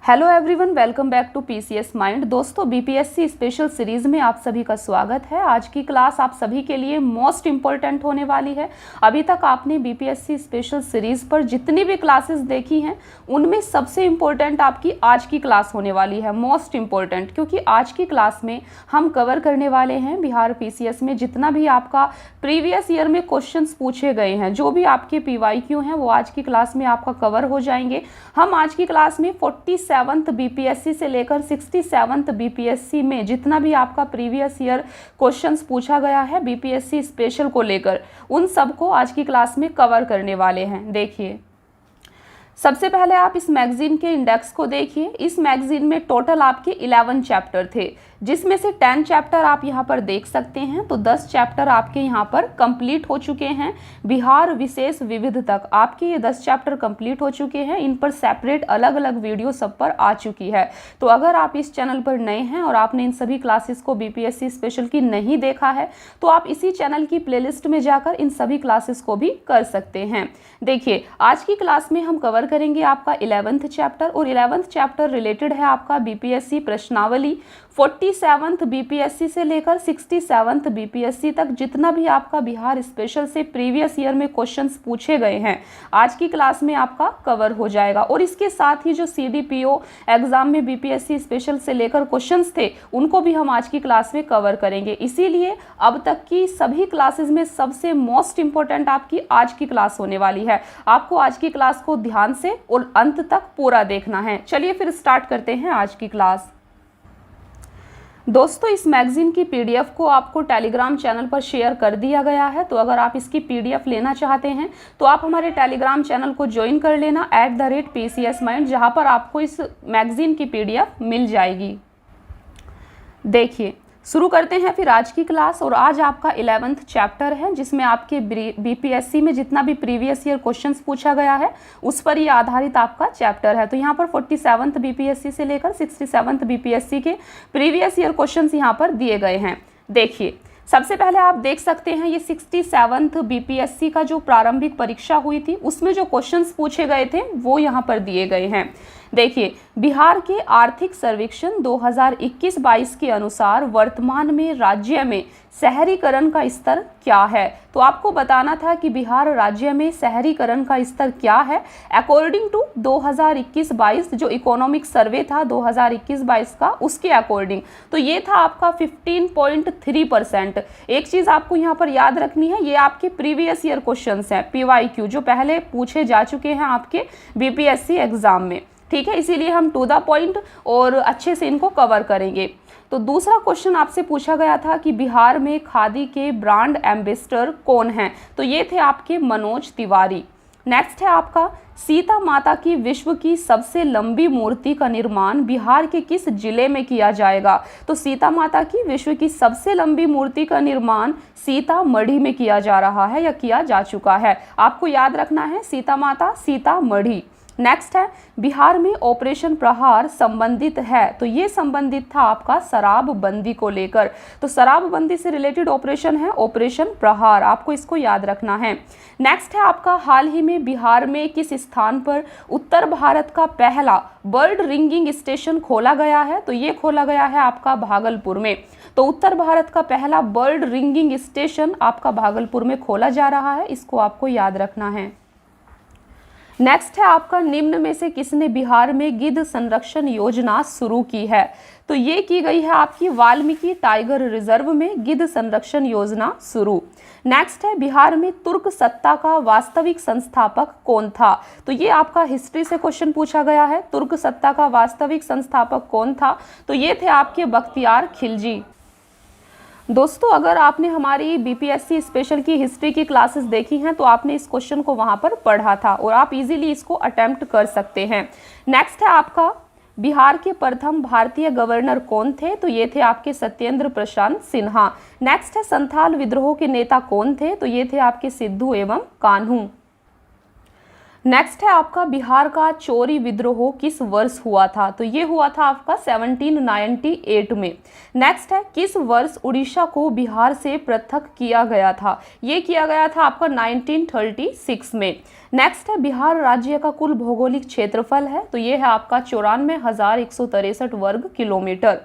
Hello everyone, welcome back to PCS mind. दोस्तों, BPSC special series में आप सभी का स्वागत है। आज की क्लास आप सभी के लिए मोस्ट इम्पोर्टेंट होने वाली है। अभी तक आपने बीपीएससी स्पेशल सीरीज पर जितनी भी क्लासेस देखी हैं उनमें सबसे इम्पोर्टेंट आपकी आज की क्लास होने वाली है, मोस्ट इम्पोर्टेंट, क्योंकि आज की क्लास में हम कवर करने वाले हैं बिहार पीसीएस में जितना भी आपका प्रीवियस ईयर में क्वेश्चंस पूछे गए हैं, जो भी आपके पीवाईक्यू हैं वो आज की क्लास में आपका कवर हो जाएंगे। हम आज की क्लास में 47th बीपीएससी से लेकर 67th बीपीएससी में जितना भी आपका प्रीवियस ईयर क्वेश्चंस पूछा गया है बीपीएससी स्पेशल को लेकर, उन सबको आज की क्लास में कवर करने वाले हैं। देखिए, सबसे पहले आप इस मैगजीन के इंडेक्स को देखिए। इस मैगजीन में टोटल आपके 11 चैप्टर थे, जिसमें से 10 चैप्टर आप यहाँ पर देख सकते हैं। तो 10 चैप्टर आपके यहाँ पर कंप्लीट हो चुके हैं। बिहार विशेष विविध तक आपके ये 10 चैप्टर कंप्लीट हो चुके हैं। इन पर सेपरेट अलग अलग वीडियो सब पर आ चुकी है। तो अगर आप इस चैनल पर नए हैं और आपने इन सभी क्लासेस को बीपीएससी स्पेशल की नहीं देखा है तो आप इसी चैनल की प्लेलिस्ट में जाकर इन सभी क्लासेस को भी कर सकते हैं। देखिए, आज की क्लास में हम कवर करेंगे आपका 11th चैप्टर, और 11th चैप्टर रिलेटेड है आपका बीपीएससी प्रश्नावली। 47th बीपीएससी से लेकर 67th बीपीएससी तक जितना भी आपका बिहार स्पेशल से प्रीवियस ईयर में क्वेश्चंस पूछे गए हैं आज की क्लास में आपका कवर हो जाएगा। और इसके साथ ही जो सीडीपीओ एग्जाम में बीपीएससी स्पेशल से लेकर क्वेश्चंस थे उनको भी हम आज की क्लास में कवर करेंगे। इसीलिए अब तक की सभी क्लासेस में सबसे मोस्ट इंपॉर्टेंट आपकी आज की क्लास होने वाली है। आपको आज की क्लास को ध्यान से और अंत तक पूरा देखना है। चलिए फिर स्टार्ट करते हैं आज की क्लास। दोस्तों, इस मैगजीन की पीडीएफ को आपको टेलीग्राम चैनल पर शेयर कर दिया गया है। तो अगर आप इसकी पीडीएफ लेना चाहते हैं तो आप हमारे टेलीग्राम चैनल को ज्वाइन कर लेना @PCS Mind, जहां पर आपको इस मैगजीन की पीडीएफ मिल जाएगी। देखिए, शुरू करते हैं फिर आज की क्लास। और आज आपका 11th चैप्टर है, जिसमें आपके बीपीएससी में जितना भी प्रीवियस ईयर क्वेश्चंस पूछा गया है उस पर ये आधारित आपका चैप्टर है। तो यहाँ पर 47th बीपीएससी से लेकर 67th बीपीएससी के प्रीवियस ईयर क्वेश्चंस यहाँ पर दिए गए हैं। देखिए, सबसे पहले आप देख सकते हैं ये 67th बीपीएससी का जो प्रारंभिक परीक्षा हुई थी उसमें जो क्वेश्चंस पूछे गए थे वो यहाँ पर दिए गए हैं। देखिए, बिहार के आर्थिक सर्वेक्षण 2021-22 के अनुसार वर्तमान में राज्य में शहरीकरण का स्तर क्या है। तो आपको बताना था कि बिहार राज्य में शहरीकरण का स्तर क्या है अकॉर्डिंग टू 2021-22 जो इकोनॉमिक सर्वे था 2021-22 का, उसके अकॉर्डिंग। तो ये था आपका 15.3%। एक चीज़ आपको यहाँ पर याद रखनी है, ये आपके प्रीवियस ईयर क्वेश्चंस हैं पीवाईक्यू, जो पहले पूछे जा चुके हैं आपके बीपीएससी एग्जाम में। ठीक है, इसीलिए हम टू द पॉइंट और अच्छे से इनको कवर करेंगे। तो दूसरा क्वेश्चन आपसे पूछा गया था कि बिहार में खादी के ब्रांड एम्बेसडर कौन हैं। तो ये थे आपके मनोज तिवारी। नेक्स्ट है आपका सीता माता की विश्व की सबसे लंबी मूर्ति का निर्माण बिहार के किस जिले में किया जाएगा। तो सीता माता की विश्व की सबसे लंबी मूर्ति का निर्माण सीतामढ़ी में किया जा रहा है या किया जा चुका है। आपको याद रखना है सीता माता सीतामढ़ी। नेक्स्ट है बिहार में ऑपरेशन प्रहार संबंधित है। तो ये संबंधित था आपका शराबबंदी को लेकर। तो शराबबंदी से रिलेटेड ऑपरेशन है ऑपरेशन प्रहार, आपको इसको याद रखना है। नेक्स्ट है आपका हाल ही में बिहार में किस स्थान पर उत्तर भारत का पहला बर्ड रिंगिंग स्टेशन खोला गया है। तो ये खोला गया है आपका भागलपुर में। तो उत्तर भारत का पहला बर्ड रिंगिंग स्टेशन आपका भागलपुर में खोला जा रहा है, इसको आपको याद रखना है। नेक्स्ट है आपका निम्न में से किसने बिहार में गिद्ध संरक्षण योजना शुरू की है। तो ये की गई है आपकी वाल्मीकि टाइगर रिजर्व में गिद्ध संरक्षण योजना शुरू। नेक्स्ट है बिहार में तुर्क सत्ता का वास्तविक संस्थापक कौन था। तो ये आपका हिस्ट्री से क्वेश्चन पूछा गया है, तुर्क सत्ता का वास्तविक संस्थापक कौन था। तो ये थे आपके बख्तियार खिलजी। दोस्तों, अगर आपने हमारी बीपीएससी स्पेशल की हिस्ट्री की क्लासेस देखी हैं तो आपने इस क्वेश्चन को वहां पर पढ़ा था और आप इजीली इसको अटेम्प्ट कर सकते हैं। नेक्स्ट है आपका बिहार के प्रथम भारतीय गवर्नर कौन थे। तो ये थे आपके सत्येंद्र प्रसाद सिन्हा। नेक्स्ट है संथाल विद्रोह के नेता कौन थे। तो ये थे आपके सिद्धू एवं कान्हू। नेक्स्ट है आपका बिहार का चोरी विद्रोह किस वर्ष हुआ था? तो ये हुआ था आपका 1798 में। नेक्स्ट है किस वर्ष उड़ीसा को बिहार से पृथक किया गया था? ये किया गया था आपका 1936 में। नेक्स्ट है बिहार राज्य का कुल भौगोलिक क्षेत्रफल है, तो ये है आपका 94,163 वर्ग किलोमीटर।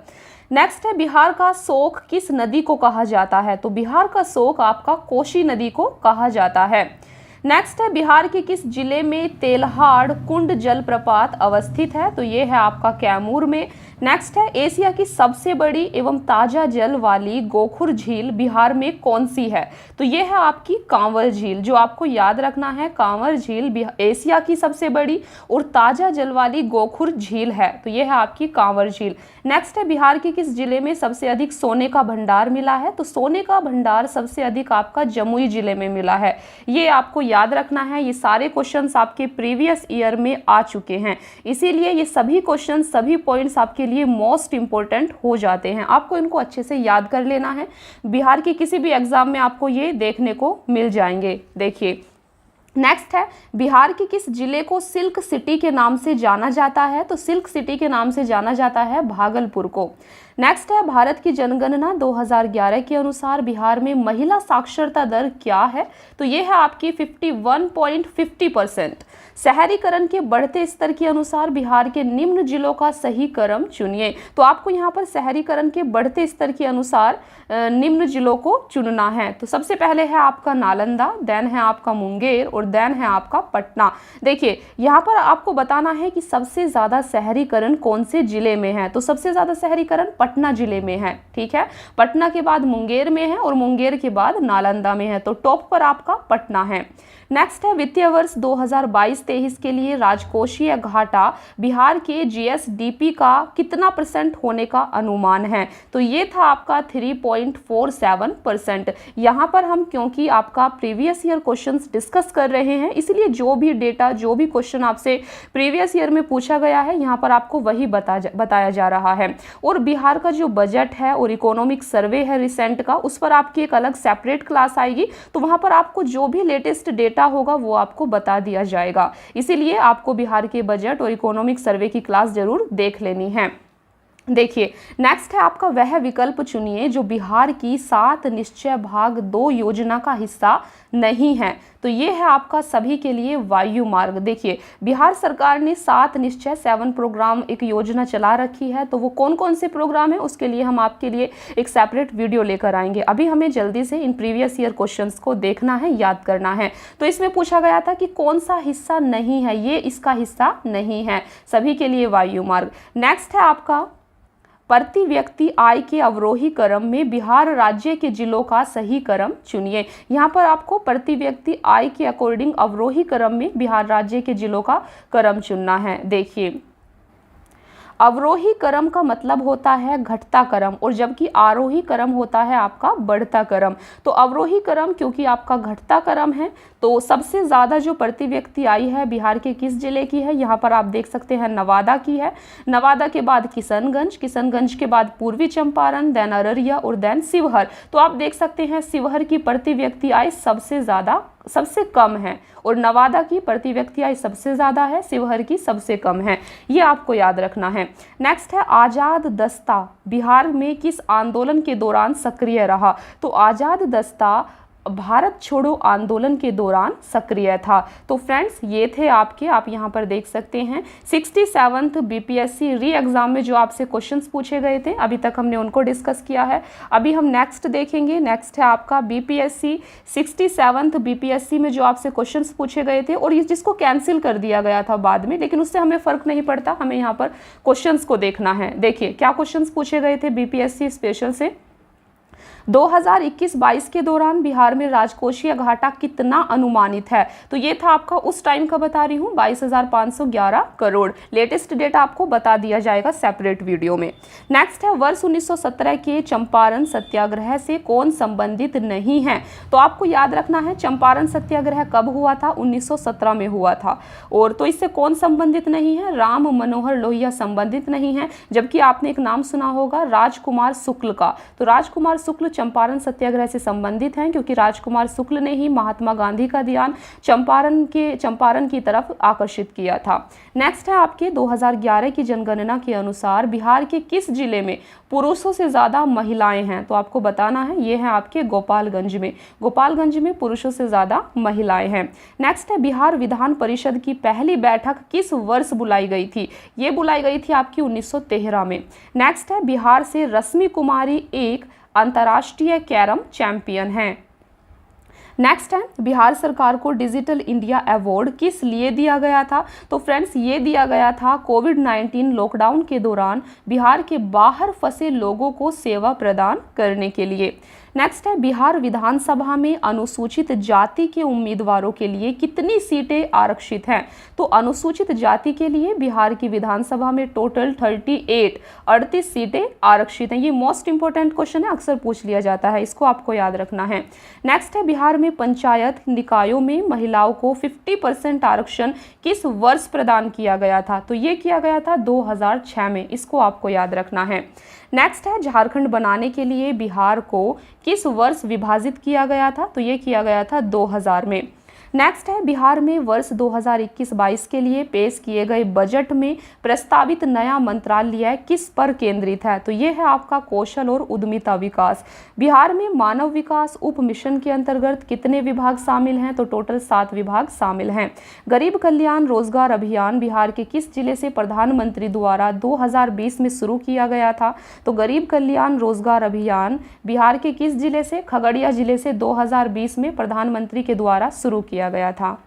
नेक्स्ट है बिहार का शोक किस नदी को कहा जाता है? तो बिहार का शोक आपका कोसी नदी को कहा जाता है। नेक्स्ट है बिहार के किस जिले में तेल्हाड़ कुंड जलप्रपात अवस्थित है? तो ये है आपका कैमूर में। नेक्स्ट है एशिया की सबसे बड़ी एवं ताजा जल वाली गोखुर झील बिहार में कौन सी है? तो ये है आपकी कांवर झील। जो आपको याद रखना है, कांवर झील एशिया की सबसे बड़ी और ताजा जल वाली गोखुर झील है, तो ये है आपकी कांवर झील। नेक्स्ट है बिहार के किस जिले में सबसे अधिक सोने का भंडार मिला है? तो सोने का भंडार सबसे अधिक आपका जमुई जिले में मिला है। ये आपको याद रखना है। ये सारे क्वेश्चंस आपके प्रीवियस ईयर में आ चुके हैं, इसीलिए ये सभी क्वेश्चन सभी पॉइंट्स आपके लिए मोस्ट इंपॉर्टेंट हो जाते हैं। आपको इनको अच्छे से याद कर लेना है। बिहार के किसी भी एग्जाम में आपको ये देखने को मिल जाएंगे। देखिए नेक्स्ट है बिहार के किस जिले को सिल्क सिटी के नाम से जाना जाता है? तो सिल्क सिटी के नाम से जाना जाता है भागलपुर को। नेक्स्ट है भारत की जनगणना 2011 के अनुसार बिहार में महिला साक्षरता दर क्या है? तो ये है आपकी 51.50%। शहरीकरण के बढ़ते स्तर के अनुसार बिहार के निम्न जिलों का सही क्रम चुनिए। तो आपको यहाँ पर शहरीकरण के बढ़ते स्तर के अनुसार निम्न जिलों को चुनना है। तो सबसे पहले है आपका नालंदा, देन है आपका मुंगेर और देन है आपका पटना। देखिए यहाँ पर आपको बताना है कि सबसे ज़्यादा शहरीकरण कौन से जिले में है। तो सबसे ज़्यादा शहरीकरण पटना जिले में है, ठीक है। पटना के बाद मुंगेर में है और मुंगेर के बाद नालंदा में है, तो टॉप पर आपका पटना है। नेक्स्ट है वित्तीय वर्ष 2022-23 के लिए राजकोषीय घाटा बिहार के जीएसडीपी का कितना % होने का अनुमान है? तो ये था आपका 3.47%। यहाँ पर हम क्योंकि आपका प्रीवियस ईयर क्वेश्चंस डिस्कस कर रहे हैं, इसलिए जो भी डेटा जो भी क्वेश्चन आपसे प्रीवियस ईयर में पूछा गया है यहाँ पर आपको वही बताया जा रहा है। और बिहार का जो बजट है और इकोनॉमिक सर्वे है रिसेंट का, उस पर आपकी एक अलग सेपरेट क्लास आएगी, तो वहाँ पर आपको जो भी लेटेस्ट डेटा होगा वो आपको बता दिया जाएगा। इसीलिए आपको बिहार के बजट और इकोनॉमिक सर्वे की क्लास जरूर देख लेनी है। देखिए नेक्स्ट है आपका वह विकल्प चुनिए जो बिहार की 7 निश्चय भाग 2 योजना का हिस्सा नहीं है। तो ये है आपका सभी के लिए वायु मार्ग। देखिए बिहार सरकार ने 7 निश्चय 7 प्रोग्राम एक योजना चला रखी है, तो वो कौन कौन से प्रोग्राम है उसके लिए हम आपके लिए एक सेपरेट वीडियो लेकर आएंगे। अभी हमें जल्दी से इन प्रीवियस ईयर क्वेश्चंस को देखना है, याद करना है। तो इसमें पूछा गया था कि कौन सा हिस्सा नहीं है, ये इसका हिस्सा नहीं है, सभी के लिए वायु मार्ग। नेक्स्ट है आपका प्रति व्यक्ति आय के अवरोही क्रम में बिहार राज्य के जिलों का सही क्रम चुनिए। यहाँ पर आपको प्रति व्यक्ति आय के अकॉर्डिंग अवरोही क्रम में बिहार राज्य के जिलों का क्रम चुनना है। देखिए अवरोही क्रम का मतलब होता है घटता क्रम, और जबकि आरोही क्रम होता है आपका बढ़ता क्रम। तो अवरोही क्रम क्योंकि आपका घटता क्रम है, तो सबसे ज़्यादा जो प्रति व्यक्ति आई है बिहार के किस जिले की है? यहाँ पर आप देख सकते हैं नवादा की है। नवादा के बाद किशनगंज, किशनगंज के बाद पूर्वी चंपारण, देन अररिया और देन शिवहर। तो आप देख सकते हैं शिवहर की प्रति व्यक्ति आय सबसे कम है, और नवादा की प्रति व्यक्ति आय सबसे ज़्यादा है, शिवहर की सबसे कम है। ये आपको याद रखना है। नेक्स्ट है आज़ाद दस्ता बिहार में किस आंदोलन के दौरान सक्रिय रहा? तो आज़ाद दस्ता भारत छोड़ो आंदोलन के दौरान सक्रिय था। तो फ्रेंड्स ये थे आपके, आप यहाँ पर देख सकते हैं 67th बीपीएससी री एग्जाम में जो आपसे क्वेश्चंस पूछे गए थे, अभी तक हमने उनको डिस्कस किया है। अभी हम नेक्स्ट देखेंगे। नेक्स्ट है आपका बीपीएससी 67th बीपीएससी में जो आपसे क्वेश्चंस पूछे गए थे और जिसको कैंसिल कर दिया गया था बाद में, लेकिन उससे हमें फ़र्क नहीं पड़ता, हमें यहाँ पर क्वेश्चंस को देखना है। देखिए क्या क्वेश्चंस पूछे गए थे बीपीएससी स्पेशल से। 2021-22 के दौरान बिहार में राजकोषीय घाटा कितना अनुमानित है? तो ये था आपका उस टाइम का बता रही हूँ 22,511 करोड़। लेटेस्ट डेटा आपको बता दिया जाएगा सेपरेट वीडियो में। नेक्स्ट है वर्ष 1917 के चंपारण सत्याग्रह से कौन संबंधित नहीं है? तो आपको याद रखना है चंपारण सत्याग्रह कब हुआ था? 1917 में हुआ था। और तो इससे कौन संबंधित नहीं है? राम मनोहर लोहिया संबंधित नहीं है। जबकि आपने एक नाम सुना होगा राजकुमार शुक्ल का। तो राजकुमार शुक्ल शुक्ल चंपारण सत्याग्रह से संबंधित हैं, क्योंकि राजकुमार शुक्ल ने ही महात्मा गांधी का ध्यान चंपारण की तरफ आकर्षित किया था। नेक्स्ट है आपके 2011 की जनगणना के अनुसार बिहार के किस जिले में पुरुषों से ज़्यादा महिलाएं हैं? तो आपको बताना है, ये है आपके गोपालगंज में। गोपालगंज में पुरुषों से ज़्यादा महिलाएं हैं। नेक्स्ट है बिहार विधान परिषद की पहली बैठक किस वर्ष बुलाई गई थी? ये बुलाई गई थी आपकी 1913 में। नेक्स्ट है बिहार से रश्मि कुमारी एक अंतर्राष्ट्रीय कैरम चैंपियन हैं। नेक्स्ट है बिहार सरकार को डिजिटल इंडिया अवार्ड किस लिए दिया गया था? तो फ्रेंड्स, ये दिया गया था कोविड-19 लॉकडाउन के दौरान बिहार के बाहर फंसे लोगों को सेवा प्रदान करने के लिए। नेक्स्ट है बिहार विधानसभा में अनुसूचित जाति के उम्मीदवारों के लिए कितनी सीटें आरक्षित हैं? तो अनुसूचित जाति के लिए बिहार की विधानसभा में टोटल 38 सीटें आरक्षित हैं। ये मोस्ट इंपॉर्टेंट क्वेश्चन है, अक्सर पूछ लिया जाता है, इसको आपको याद रखना है। नेक्स्ट है बिहार में पंचायत निकायों में महिलाओं को 50% आरक्षण किस वर्ष प्रदान किया गया था? तो ये किया गया था 2006 में, इसको आपको याद रखना है। नेक्स्ट है झारखंड बनाने के लिए बिहार को किस वर्ष विभाजित किया गया था? तो ये किया गया था 2000 में। नेक्स्ट है बिहार में वर्ष 2021-22 के लिए पेश किए गए बजट में प्रस्तावित नया मंत्रालय किस पर केंद्रित है? तो ये है आपका कौशल और उद्यमिता विकास। बिहार में मानव विकास उप मिशन के अंतर्गत कितने विभाग शामिल हैं? तो टोटल 7 विभाग शामिल हैं। गरीब कल्याण रोजगार अभियान बिहार के किस जिले से प्रधानमंत्री द्वारा 2020 में शुरू किया गया था? तो गरीब कल्याण रोजगार अभियान बिहार के किस जिले से? खगड़िया जिले से 2020 में प्रधानमंत्री के द्वारा शुरू किया गया था।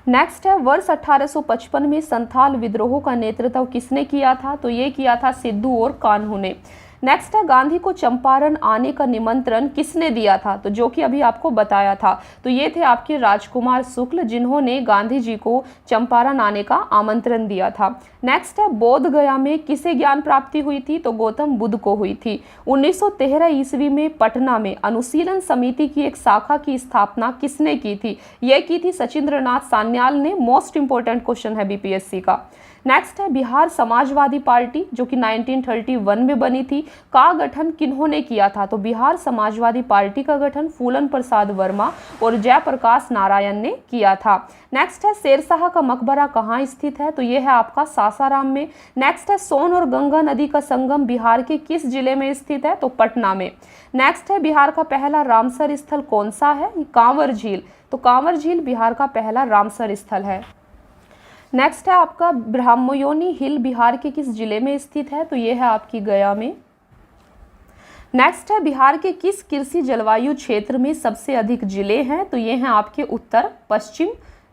नेक्स्ट है वर्ष 1855 में संथाल विद्रोह का नेतृत्व किसने किया था? तो ये किया था सिद्धू और कान्हू ने। नेक्स्ट है गांधी को चंपारण आने का निमंत्रण किसने दिया था? तो जो कि अभी आपको बताया था, तो ये थे आपके राजकुमार शुक्ल, जिन्होंने गांधी जी को चंपारण आने का आमंत्रण दिया था। नेक्स्ट है बोध गया में किसे ज्ञान प्राप्ति हुई थी? तो गौतम बुद्ध को हुई थी। 1913 ईस्वी में पटना में अनुशीलन समिति की एक शाखा की स्थापना किसने की थी? यह की थी सचिंद्रनाथ सान्याल ने। मोस्ट इंपोर्टेंट क्वेश्चन है बीपीएससी का। नेक्स्ट है बिहार समाजवादी पार्टी जो कि 1931 में बनी थी, का गठन किन्होंने किया था? तो बिहार समाजवादी पार्टी का गठन फूलन प्रसाद वर्मा और जयप्रकाश नारायण ने किया था। नेक्स्ट है शेरशाह का मकबरा कहाँ स्थित है? तो ये है आपका सासाराम में। नेक्स्ट है सोन और गंगा नदी का संगम बिहार के किस जिले में स्थित है? तो पटना में। नेक्स्ट है बिहार का पहला रामसर स्थल कौन सा है? कांवर झील। तो कांवर झील बिहार का पहला रामसर स्थल है। नेक्स्ट है आपका ब्रह्मयोनी हिल बिहार के किस जिले में स्थित है? तो ये है आपकी गया में। नेक्स्ट है बिहार के किस कृषि जलवायु क्षेत्र में सबसे अधिक जिले हैं? तो ये हैं आपके उत्तर पश्चिम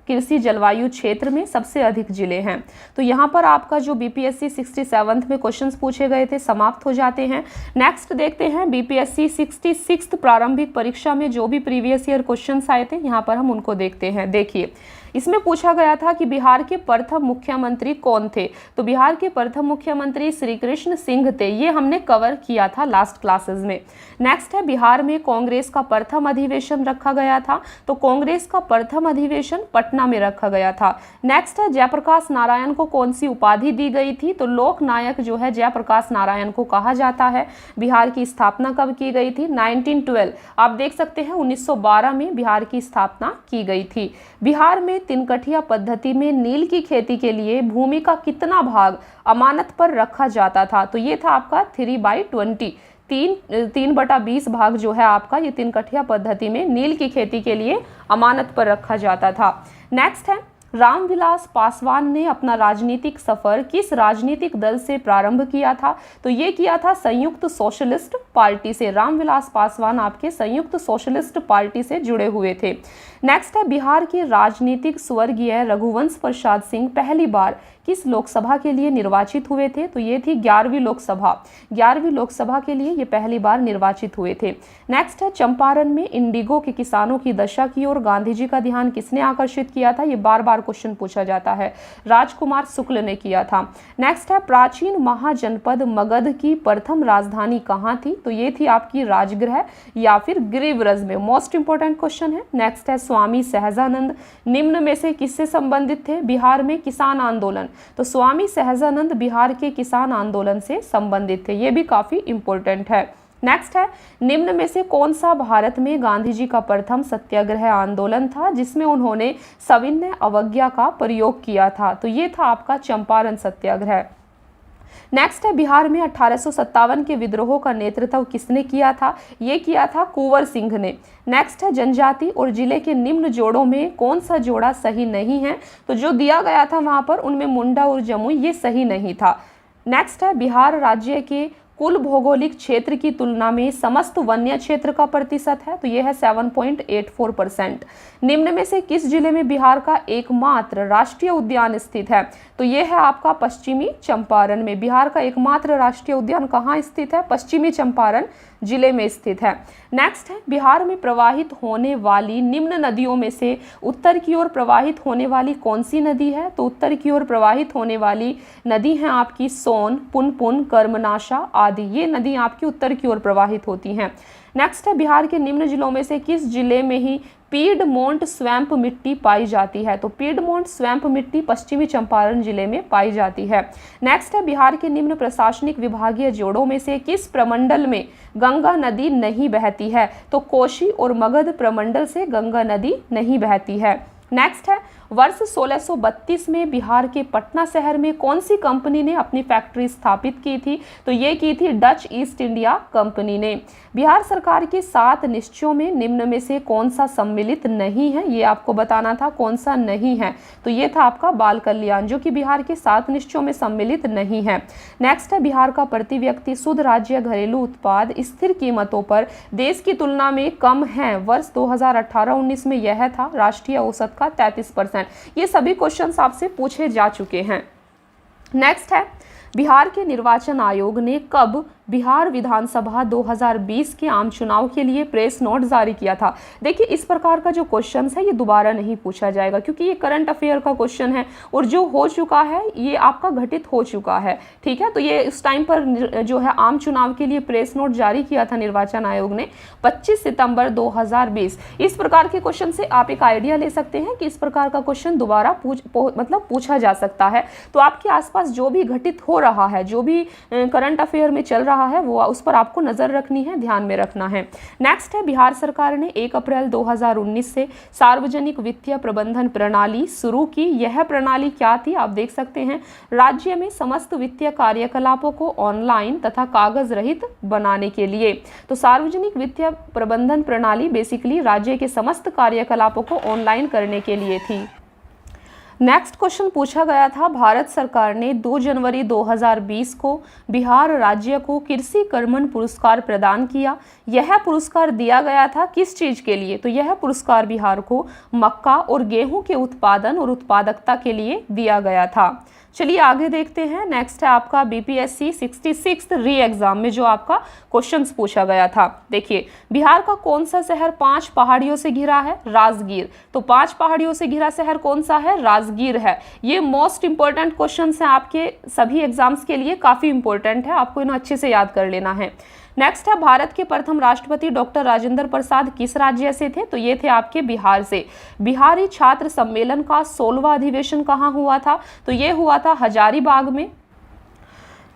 कृषि जलवायु क्षेत्र में सबसे अधिक जिले हैं। तो यहाँ पर आपका जो बीपीएससी 67 में क्वेश्चंस पूछे गए थे समाप्त हो जाते हैं। नेक्स्ट देखते हैं बीपीएससी 66 प्रारंभिक परीक्षा में जो भी प्रीवियस ईयर क्वेश्चंस आए थे, यहाँ पर हम उनको देखते हैं। देखिए, इसमें पूछा गया था कि बिहार के प्रथम मुख्यमंत्री कौन थे? तो बिहार के प्रथम मुख्यमंत्री श्री कृष्ण सिंह थे। ये हमने कवर किया था लास्ट क्लासेस में। नेक्स्ट है बिहार में कांग्रेस का प्रथम अधिवेशन रखा गया था। तो कांग्रेस का प्रथम अधिवेशन पटना में रखा गया था। नेक्स्ट है जयप्रकाश नारायण को कौन सी उपाधि दी गई थी? तो लोक नायक जो है जयप्रकाश नारायण को कहा जाता है। बिहार की स्थापना कब की गई थी? 1912। आप देख सकते हैं 1912 में बिहार की स्थापना की गई थी। बिहार में तिनकठिया पद्धति में नील की खेती के लिए भूमि का कितना भाग अमानत पर रखा जाता था? तो ये था आपका 3/20। 3/20 भाग जो है आपका ये तिनकठिया पद्धति में नील की खेती के लिए अमानत पर रखा जाता था। नेक्स्ट है रामविलास पासवान ने अपना राजनीतिक सफर किस राजनीतिक दल से प्रारंभ किया था? तो ये किया था संयुक्त सोशलिस्ट पार्टी से। रामविलास पासवान आपके संयुक्त सोशलिस्ट पार्टी से जुड़े हुए थे। नेक्स्ट है बिहार के राजनीतिक स्वर्गीय रघुवंश प्रसाद सिंह पहली बार किस लोकसभा के लिए निर्वाचित हुए थे? तो ये थी 11वीं लोकसभा। 11वीं लोकसभा के लिए ये पहली बार निर्वाचित हुए थे। नेक्स्ट है चंपारण में इंडिगो के किसानों की दशा की ओर गांधी जी का ध्यान किसने आकर्षित किया था? ये बार बार क्वेश्चन पूछा जाता है। राजकुमार शुक्ल ने किया था। नेक्स्ट है प्राचीन महाजनपद मगध की प्रथम राजधानी कहाँ थी? तो ये थी आपकी राजगृह या फिर गिरिव्रज में। मोस्ट इंपोर्टेंट क्वेश्चन है। नेक्स्ट है स्वामी सहजानंद निम्न में से किससे संबंधित थे? बिहार में किसान आंदोलन। तो स्वामी सहजानंद बिहार के किसान आंदोलन से संबंधित थे। ये भी काफी इंपॉर्टेंट है। नेक्स्ट है, निम्न में से कौन सा भारत में गांधी जी का प्रथम सत्याग्रह आंदोलन था जिसमें उन्होंने सविनय अवज्ञा का प्रयोग किया था? तो ये था आपका चंपारण सत्याग्रह। नेक्स्ट है, बिहार में 1857 के विद्रोह का नेतृत्व किसने किया था? ये किया था कुंवर सिंह ने। नेक्स्ट है, जनजाति और जिले के निम्न जोड़ों में कौन सा जोड़ा सही नहीं है? तो जो दिया गया था वहां पर उनमें मुंडा और जमुई ये सही नहीं था। नेक्स्ट है, बिहार राज्य के कुल भौगोलिक क्षेत्र की तुलना में समस्त वन्य क्षेत्र का प्रतिशत है? तो यह है 7.84%। निम्न में से किस जिले में बिहार का एकमात्र राष्ट्रीय उद्यान स्थित है? तो यह है आपका पश्चिमी चंपारण में। बिहार का एकमात्र राष्ट्रीय उद्यान कहाँ स्थित है? पश्चिमी चंपारण जिले में स्थित है। नेक्स्ट है, बिहार में प्रवाहित होने वाली निम्न नदियों में से उत्तर की ओर प्रवाहित होने वाली कौन सी नदी है? तो उत्तर की ओर प्रवाहित होने वाली नदी है आपकी सोन, पुनपुन, कर्मनाशा आदि। ये नदी आपकी उत्तर की ओर प्रवाहित होती हैं। नेक्स्ट है, बिहार के निम्न जिलों में से किस जिले में ही पीडमोंट स्वैम्प मिट्टी पाई जाती है? तो पीडमोंट स्वैम्प मिट्टी पश्चिमी चंपारण जिले में पाई जाती है। नेक्स्ट है, बिहार के निम्न प्रशासनिक विभागीय जोड़ों में से किस प्रमंडल में गंगा नदी नहीं बहती है? तो कोशी और मगध प्रमंडल से गंगा नदी नहीं बहती है। नेक्स्ट है, वर्ष 1632 में बिहार के पटना शहर में कौन सी कंपनी ने अपनी फैक्ट्री स्थापित की थी? तो ये की थी डच ईस्ट इंडिया कंपनी ने। बिहार सरकार के 7 निश्चयों में निम्न में से कौन सा सम्मिलित नहीं है? ये आपको बताना था कौन सा नहीं है। तो ये था आपका बाल कल्याण, जो कि बिहार के 7 निश्चयों में सम्मिलित नहीं है। नेक्स्ट है, बिहार का प्रति व्यक्ति शुद्ध राज्य घरेलू उत्पाद स्थिर कीमतों पर देश की तुलना में कम है। वर्ष 2018-19 में यह था राष्ट्रीय औसत का 33%। ये सभी क्वेश्चंस आपसे पूछे जा चुके हैं। नेक्स्ट है, बिहार के निर्वाचन आयोग ने कब बिहार विधानसभा 2020 के आम चुनाव के लिए प्रेस नोट जारी किया था? देखिए, इस प्रकार का जो क्वेश्चन है ये दोबारा नहीं पूछा जाएगा, क्योंकि ये करंट अफेयर का क्वेश्चन है और जो हो चुका है ये आपका घटित हो चुका है। ठीक है, तो ये इस टाइम पर जो है आम चुनाव के लिए प्रेस नोट जारी किया था निर्वाचन आयोग ने 25 सितंबर 2020। इस प्रकार के क्वेश्चन से आप एक आइडिया ले सकते हैं कि इस प्रकार का क्वेश्चन दोबारा पूछा जा सकता है। तो आपके आसपास जो भी घटित हो रहा है, जो भी करंट अफेयर में चल रहा है, वो उस पर आपको नजर रखनी है, ध्यान में रखना है। नेक्स्ट है, बिहार सरकार ने 1 अप्रैल 2019 से सार्वजनिक वित्तीय प्रबंधन प्रणाली शुरू की। यह प्रणाली क्या थी? आप देख सकते हैं, राज्य में समस्त वित्तीय कार्यकलापों को ऑनलाइन तथा कागज रहित बनाने के लिए। तो सार्वजनिक वित्तीय प्रबंधन प्रणाली बेसिकली राज्य के समस्त कार्यकलापों को ऑनलाइन करने के लिए थी। नेक्स्ट क्वेश्चन पूछा गया था, भारत सरकार ने 2 जनवरी 2020 को बिहार राज्य को कृषि कर्मण पुरस्कार प्रदान किया। यह पुरस्कार दिया गया था किस चीज के लिए? तो यह पुरस्कार बिहार को मक्का और गेहूं के उत्पादन और उत्पादकता के लिए दिया गया था। चलिए आगे देखते हैं। नेक्स्ट है आपका बीपीएससी 66 री एग्जाम में जो आपका क्वेश्चंस पूछा गया था। देखिए, बिहार का कौन सा शहर 5 पहाड़ियों से घिरा है? राजगीर। तो 5 पहाड़ियों से घिरा शहर कौन सा है? राजगीर है। ये मोस्ट इंपॉर्टेंट क्वेश्चंस हैं आपके सभी एग्जाम्स के लिए, काफी इंपॉर्टेंट है, आपको इन्हें अच्छे से याद कर लेना है। नेक्स्ट है, भारत के प्रथम राष्ट्रपति डॉक्टर राजेंद्र प्रसाद किस राज्य से थे? तो ये थे आपके बिहार से। बिहारी छात्र सम्मेलन का 16वां अधिवेशन कहाँ हुआ था? तो ये हुआ था हजारीबाग में।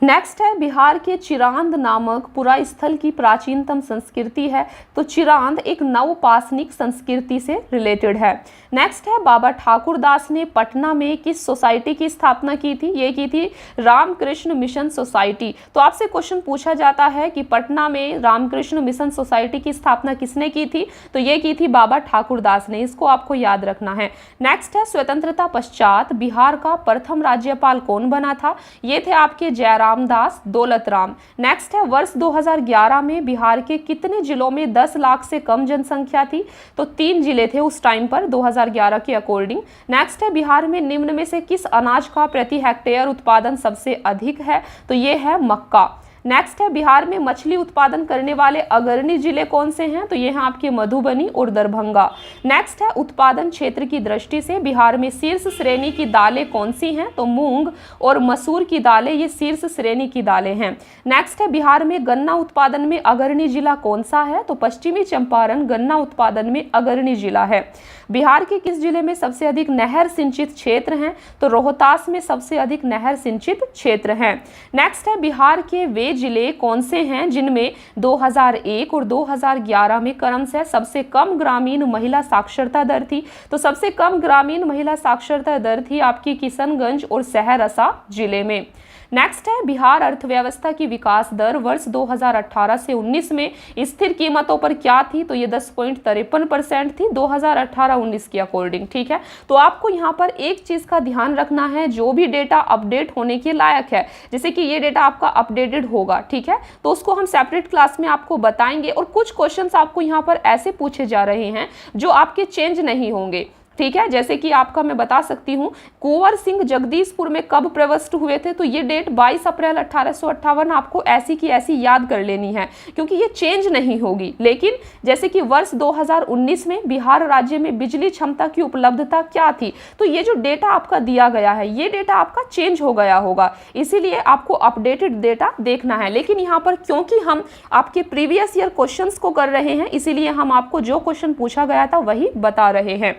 नेक्स्ट है, बिहार के चिरांद नामक पुरास्थल की प्राचीनतम संस्कृति है। तो चिरांद एक नवपाषाणिक संस्कृति से रिलेटेड है। नेक्स्ट है, बाबा ठाकुर दास ने पटना में किस सोसाइटी की स्थापना की थी? ये की थी रामकृष्ण मिशन सोसाइटी। तो आपसे क्वेश्चन पूछा जाता है कि पटना में रामकृष्ण मिशन सोसाइटी की स्थापना किसने की थी? तो ये की थी बाबा ठाकुर दास ने। इसको आपको याद रखना है। नेक्स्ट है, स्वतंत्रता पश्चात बिहार का प्रथम राज्यपाल कौन बना था? ये थे आपके जयराम दास दौलत राम। नेक्स्ट है, वर्ष 2011 में बिहार के कितने जिलों में 10 लाख से कम जनसंख्या थी? तो 3 जिले थे उस टाइम पर 2011 के अकॉर्डिंग। नेक्स्ट है, बिहार में निम्न में से किस अनाज का प्रति हेक्टेयर उत्पादन सबसे अधिक है? तो ये है मक्का। नेक्स्ट है, बिहार में मछली उत्पादन करने वाले अग्रणी जिले कौन से हैं? तो ये हैं आपके मधुबनी और दरभंगा। नेक्स्ट है, उत्पादन क्षेत्र की दृष्टि से बिहार में शीर्ष श्रेणी की दालें कौन सी हैं? तो मूंग और मसूर की दालें ये शीर्ष श्रेणी की दालें हैं। नेक्स्ट है, बिहार में गन्ना उत्पादन में अग्रणी जिला कौन सा है? तो पश्चिमी चंपारण गन्ना उत्पादन में अग्रणी जिला है। बिहार के किस जिले में सबसे अधिक नहर सिंचित क्षेत्र हैं? तो रोहतास में सबसे अधिक नहर सिंचित क्षेत्र हैं। नेक्स्ट है, बिहार के वे वे जिले कौन से हैं जिनमें 2001 और 2011 में क्रमशः सबसे कम ग्रामीण महिला साक्षरता दर थी? तो सबसे कम ग्रामीण महिला साक्षरता दर थी आपकी किशनगंज और सहरसा जिले में। नेक्स्ट है, बिहार अर्थव्यवस्था की विकास दर वर्ष 2018 से 19 में स्थिर कीमतों पर क्या थी? तो ये 10.53% थी 2018-19 के अकॉर्डिंग। ठीक है, तो आपको यहाँ पर एक चीज का ध्यान रखना है, जो भी डेटा अपडेट होने के लायक है, जैसे कि ये डेटा आपका अपडेटेड होगा, ठीक है, तो उसको हम सेपरेट क्लास में आपको बताएंगे। और कुछ क्वेश्चंस आपको यहाँ पर ऐसे पूछे जा रहे हैं जो आपके चेंज नहीं होंगे। ठीक है, जैसे कि आपका मैं बता सकती हूँ, कुंवर सिंह जगदीशपुर में कब प्रविष्ट हुए थे? तो ये डेट 22 अप्रैल 1858 आपको ऐसी की ऐसी याद कर लेनी है, क्योंकि ये चेंज नहीं होगी। लेकिन जैसे कि वर्ष 2019 में बिहार राज्य में बिजली क्षमता की उपलब्धता क्या थी? तो ये जो डेटा आपका दिया गया है, ये डेटा आपका चेंज हो गया होगा, इसीलिए आपको अपडेटेड डेटा देखना है। लेकिन यहाँ पर क्योंकि हम आपके प्रीवियस ईयर क्वेश्चंस को कर रहे हैं, इसीलिए हम आपको जो क्वेश्चन पूछा गया था वही बता रहे हैं।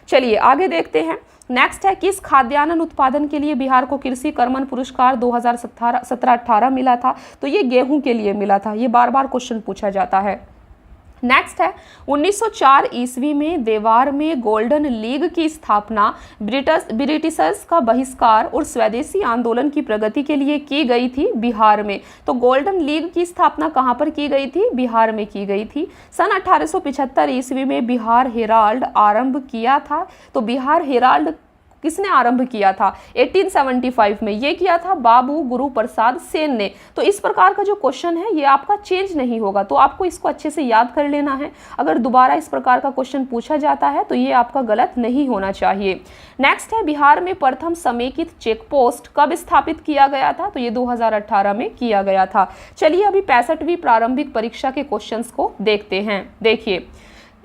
चलिए आगे देखते हैं। नेक्स्ट है, किस खाद्यान्न उत्पादन के लिए बिहार को कृषि कर्मण पुरस्कार 2017-18 मिला था? तो ये गेहूं के लिए मिला था। ये बार बार क्वेश्चन पूछा जाता है। नेक्स्ट है, 1904 ईस्वी में देवार में गोल्डन लीग की स्थापना ब्रिटिशर्स का बहिष्कार और स्वदेशी आंदोलन की प्रगति के लिए की गई थी बिहार में। तो गोल्डन लीग की स्थापना कहाँ पर की गई थी? बिहार में की गई थी। सन 1875 ईस्वी में बिहार हेराल्ड आरंभ किया था। तो बिहार हेराल्ड किसने आरंभ किया था? 1875 में। ये किया था बाबू गुरु प्रसाद सेन ने। तो इस प्रकार का जो क्वेश्चन है ये आपका चेंज नहीं होगा, तो आपको इसको अच्छे से याद कर लेना है। अगर दोबारा इस प्रकार का क्वेश्चन पूछा जाता है तो ये आपका गलत नहीं होना चाहिए। नेक्स्ट है, बिहार में प्रथम समेकित चेक पोस्ट कब स्थापित किया गया था? तो ये 2018 में किया गया था। चलिए अभी 65वीं प्रारंभिक परीक्षा के क्वेश्चंस को देखते हैं। देखिए,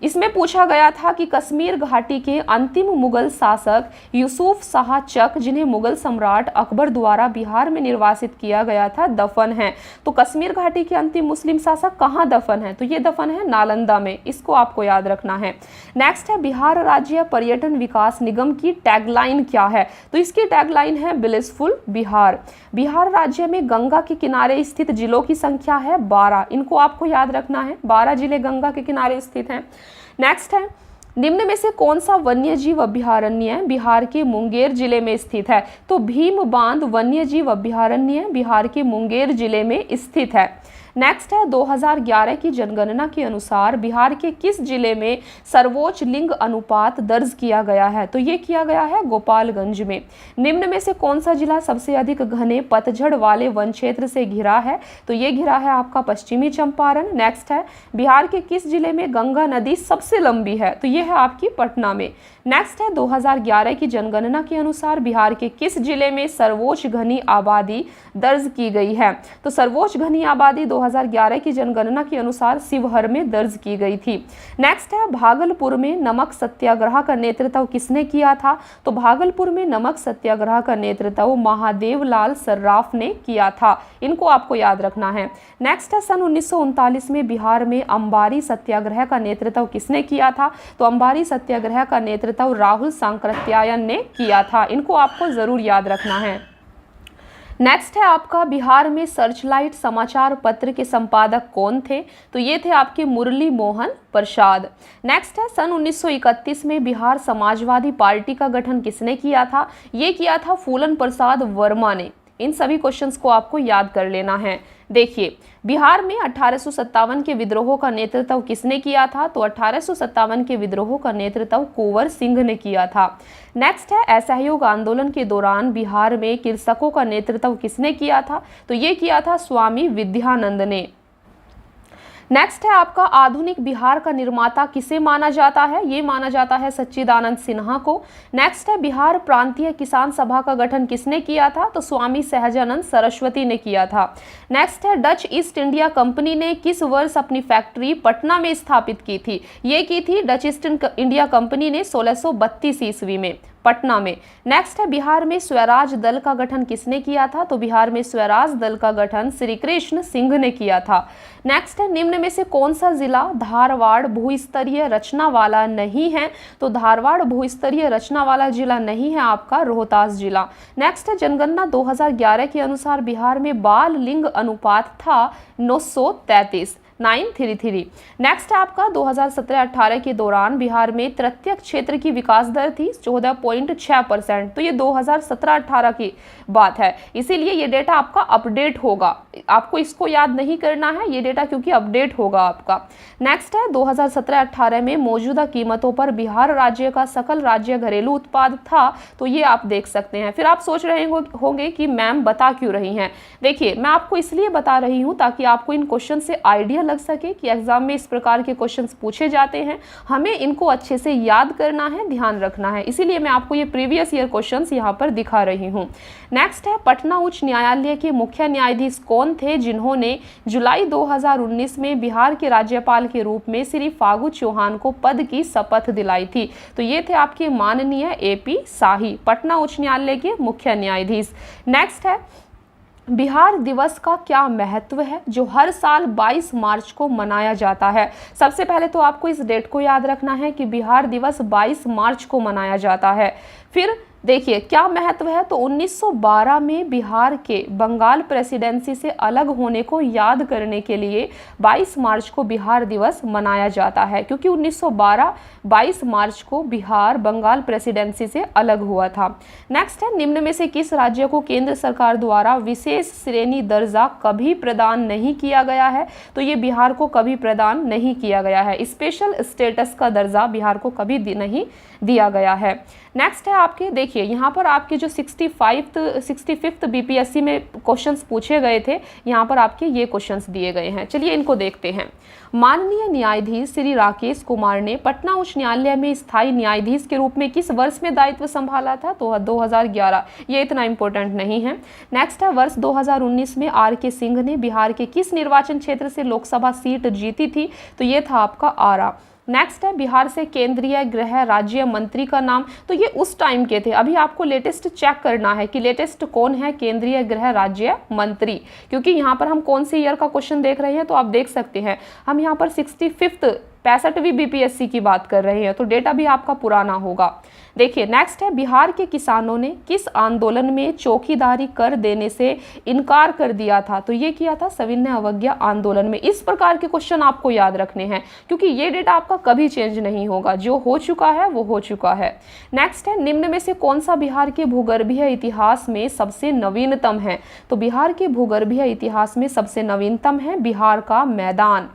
इसमें पूछा गया था कि कश्मीर घाटी के अंतिम मुगल शासक यूसुफ शाह चक, जिन्हें मुगल सम्राट अकबर द्वारा बिहार में निर्वासित किया गया था, दफन है। तो कश्मीर घाटी के अंतिम मुस्लिम शासक कहाँ दफन है? तो ये दफन है नालंदा में। इसको आपको याद रखना है। नेक्स्ट है, बिहार राज्य पर्यटन विकास निगम की टैगलाइन क्या है? तो इसकी टैगलाइन है ब्लिसफुल बिहार। बिहार राज्य में गंगा के किनारे स्थित जिलों की संख्या है 12। इनको आपको याद रखना है, 12 जिले गंगा के किनारे स्थित हैं। नेक्स्ट है, निम्न में से कौन सा वन्यजीव अभयारण्य बिहार के मुंगेर जिले में स्थित है? तो भीम बांध वन्यजीव अभयारण्य बिहार के मुंगेर जिले में स्थित है। नेक्स्ट है, 2011 की जनगणना के अनुसार बिहार के किस जिले में सर्वोच्च लिंग अनुपात दर्ज किया गया है? तो ये किया गया है गोपालगंज में। निम्न में से कौन सा जिला सबसे अधिक घने पतझड़ वाले वन क्षेत्र से घिरा है? तो ये घिरा है आपका पश्चिमी चंपारण। नेक्स्ट है, बिहार के किस जिले में गंगा नदी सबसे लंबी है? तो ये है आपकी पटना में। नेक्स्ट है, 2011 की जनगणना के अनुसार बिहार के किस जिले में सर्वोच्च घनी आबादी दर्ज की गई है? तो सर्वोच्च घनी आबादी 2011 की जनगणना के अनुसार शिवहर में दर्ज की गई थी। नेक्स्ट है, भागलपुर में नमक सत्याग्रह का नेतृत्व किसने किया था? तो भागलपुर में नमक सत्याग्रह का नेतृत्व महादेव लाल सर्राफ ने किया था। इनको आपको याद रखना है। नेक्स्ट है, सन 1939 में बिहार में अंबारी सत्याग्रह का नेतृत्व किसने किया था? तो अंबारी सत्याग्रह का नेतृत्व राहुल सांकृत्यायन ने किया था। इनको आपको जरूर याद रखना है। नेक्स्ट है आपका, बिहार में सर्चलाइट समाचार पत्र के संपादक कौन थे? तो ये थे आपके मुरली मोहन प्रसाद। नेक्स्ट है, सन 1931 में बिहार समाजवादी पार्टी का गठन किसने किया था? ये किया था फूलन प्रसाद वर्मा ने। इन सभी क्वेश्चंस को आपको याद कर लेना है। देखिए, बिहार में 1857 के विद्रोह का नेतृत्व किसने किया था? तो 1857 के विद्रोह का नेतृत्व कुंवर सिंह ने किया था। नेक्स्ट है, असहयोग आंदोलन के दौरान बिहार में कृषकों का नेतृत्व किसने किया था? तो ये किया था स्वामी विद्यानंद ने। नेक्स्ट है आपका, आधुनिक बिहार का निर्माता किसे माना जाता है? ये माना जाता है सच्चिदानंद सिन्हा को। नेक्स्ट है, बिहार प्रांतीय किसान सभा का गठन किसने किया था? तो स्वामी सहजानंद सरस्वती ने किया था। नेक्स्ट है, डच ईस्ट इंडिया कंपनी ने किस वर्ष अपनी फैक्ट्री पटना में स्थापित की थी? ये की थी डच ईस्ट इंडिया कंपनी ने 1632 ईस्वी में। पटना में। नेक्स्ट है बिहार में स्वराज दल का गठन किसने किया था? तो बिहार में स्वराज दल का गठन श्री कृष्ण सिंह ने किया था। नेक्स्ट है निम्न में से कौन सा जिला धारवाड़ भूस्तरीय रचना वाला नहीं है? तो धारवाड़ भूस्तरीय रचना वाला जिला नहीं है आपका रोहतास जिला। नेक्स्ट है जनगणना 2011 के अनुसार बिहार में बाल लिंग अनुपात था 933, 933। नेक्स्ट है आपका 2017-18 के दौरान बिहार में तृतीयक क्षेत्र की विकास दर थी 14.6%। तो ये 2017-18 की बात है, इसीलिए ये डेटा आपका अपडेट होगा, आपको इसको याद नहीं करना है ये डेटा, क्योंकि अपडेट होगा आपका। नेक्स्ट है 2017-18 में मौजूदा कीमतों पर बिहार राज्य का सकल राज्य घरेलू उत्पाद था। तो ये आप देख सकते हैं। फिर आप सोच रहे होंगे कि मैम बता क्यों रही हैं? देखिए, मैं आपको इसलिए बता रही हूँ ताकि आपको इन क्वेश्चन से आइडिया लग सके कि एग्जाम में इस प्रकार के क्वेश्चंस पूछे जाते हैं, हमें इनको अच्छे से याद करना है, ध्यान रखना है, इसीलिए मैं आपको ये प्रीवियस ईयर क्वेश्चंस यहाँ पर दिखा रही हूँ। नेक्स्ट है पटना उच्च न्यायालय के मुख्य न्यायाधीश कौन थे जिन्होंने जुलाई 2019 में बिहार के राज्यपाल के रूप में श्री फागू चौहान को पद की शपथ दिलाई थी? तो ये थे आपके माननीय AP शाही, पटना उच्च न्यायालय के मुख्य न्यायाधीश। नेक्स्ट है बिहार दिवस का क्या महत्व है जो हर साल 22 मार्च को मनाया जाता है? सबसे पहले तो आपको इस डेट को याद रखना है कि बिहार दिवस 22 मार्च को मनाया जाता है। फिर देखिए क्या महत्व है, तो 1912 में बिहार के बंगाल प्रेसिडेंसी से अलग होने को याद करने के लिए 22 मार्च को बिहार दिवस मनाया जाता है, क्योंकि 1912 22 मार्च को बिहार बंगाल प्रेसिडेंसी से अलग हुआ था। नेक्स्ट है निम्न में से किस राज्य को केंद्र सरकार द्वारा विशेष श्रेणी दर्जा कभी प्रदान नहीं किया गया है? तो ये बिहार को कभी प्रदान नहीं किया गया है, स्पेशल स्टेटस का दर्जा बिहार को कभी नहीं दिया गया है। नेक्स्ट है आपके, देखिए यहाँ पर आपके जो 65th BPSC में क्वेश्चंस पूछे गए थे, यहाँ पर आपके ये क्वेश्चंस दिए गए हैं। चलिए इनको देखते हैं। माननीय न्यायाधीश श्री राकेश कुमार ने पटना उच्च न्यायालय में स्थायी न्यायाधीश के रूप में किस वर्ष में दायित्व संभाला था? तो 2011, ये इतना इंपॉर्टेंट नहीं है। नेक्स्ट है वर्ष 2019 में RK सिंह ने बिहार के किस निर्वाचन क्षेत्र से लोकसभा सीट जीती थी? तो ये था आपका आरा। नेक्स्ट है बिहार से केंद्रीय गृह राज्य मंत्री का नाम? तो ये उस टाइम के थे, अभी आपको लेटेस्ट चेक करना है कि लेटेस्ट कौन है केंद्रीय गृह राज्य मंत्री, क्योंकि यहाँ पर हम कौन से ईयर का क्वेश्चन देख रहे हैं तो आप देख सकते हैं हम यहाँ पर 65वीं BPSC की बात कर रहे हैं, तो डेटा भी आपका पुराना होगा। देखिए नेक्स्ट है बिहार के किसानों ने किस आंदोलन में चौकीदारी कर देने से इनकार कर दिया था? तो ये किया था सविनय अवज्ञा आंदोलन में। इस प्रकार के क्वेश्चन आपको याद रखने हैं, क्योंकि ये डेटा आपका कभी चेंज नहीं होगा, जो हो चुका है वो हो चुका है। नेक्स्ट है निम्न में से कौन सा बिहार के भूगर्भीय इतिहास में सबसे नवीनतम है? तो बिहार के भूगर्भीय इतिहास में सबसे नवीनतम है बिहार का मैदान।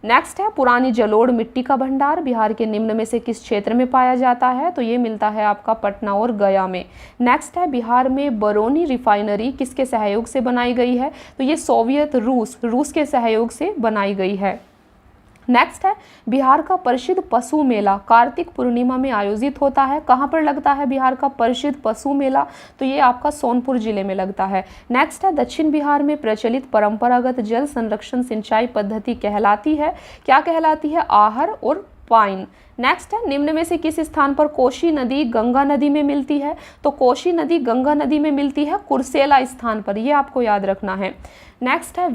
नेक्स्ट है पुरानी जलोढ़ मिट्टी का भंडार बिहार के निम्न में से किस क्षेत्र में पाया जाता है? तो ये मिलता है आपका पटना और गया में। नेक्स्ट है बिहार में बरौनी रिफाइनरी किसके सहयोग से बनाई गई है? तो ये सोवियत रूस के सहयोग से बनाई गई है। नेक्स्ट है बिहार का प्रसिद्ध पशु मेला कार्तिक पूर्णिमा में आयोजित होता है, कहाँ पर लगता है बिहार का प्रसिद्ध पशु मेला? तो ये आपका सोनपुर जिले में लगता है। नेक्स्ट है दक्षिण बिहार में प्रचलित परंपरागत जल संरक्षण सिंचाई पद्धति कहलाती है, क्या कहलाती है? आहर और पाइन। नेक्स्ट है निम्न में से किस स्थान पर कोसी नदी गंगा नदी में मिलती है? तो कोसी नदी गंगा नदी में मिलती है कुर्सेला स्थान पर, ये आपको याद रखना है। नेक्स्ट है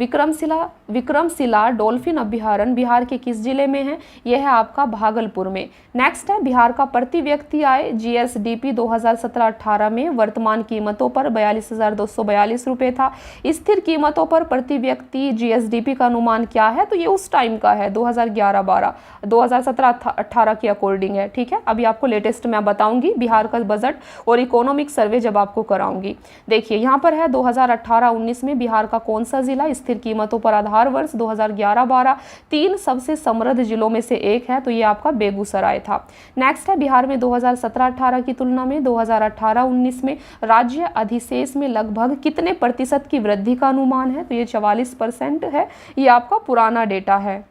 विक्रमशिला डॉल्फिन अभ्यारण्य बिहार के किस जिले में है? यह है आपका भागलपुर में। नेक्स्ट है बिहार का प्रति व्यक्ति आय GSDP 2017-18 में वर्तमान कीमतों पर 42,242 रुपये था। स्थिर कीमतों पर प्रति व्यक्ति GSDP का अनुमान क्या है? तो ये उस टाइम का है 2011-12, 2017-18 के अकॉर्डिंग है, ठीक है। अभी आपको लेटेस्ट मैं बताऊंगी बिहार का बजट और इकोनॉमिक सर्वे जब आपको कराऊंगी। देखिए यहाँ पर है 2018-19 में बिहार का कौन सा जिला स्थिर कीमतों पर आधार वर्ष 2011-12 3 सबसे समृद्ध जिलों में से एक है? तो ये आपका बेगूसराय था। नेक्स्ट है बिहार में 2017-18 की तुलना में 2018-19 में राज्य अधिशेष में लगभग कितने प्रतिशत की वृद्धि का अनुमान है? तो ये 44% है, ये आपका पुराना डेटा है।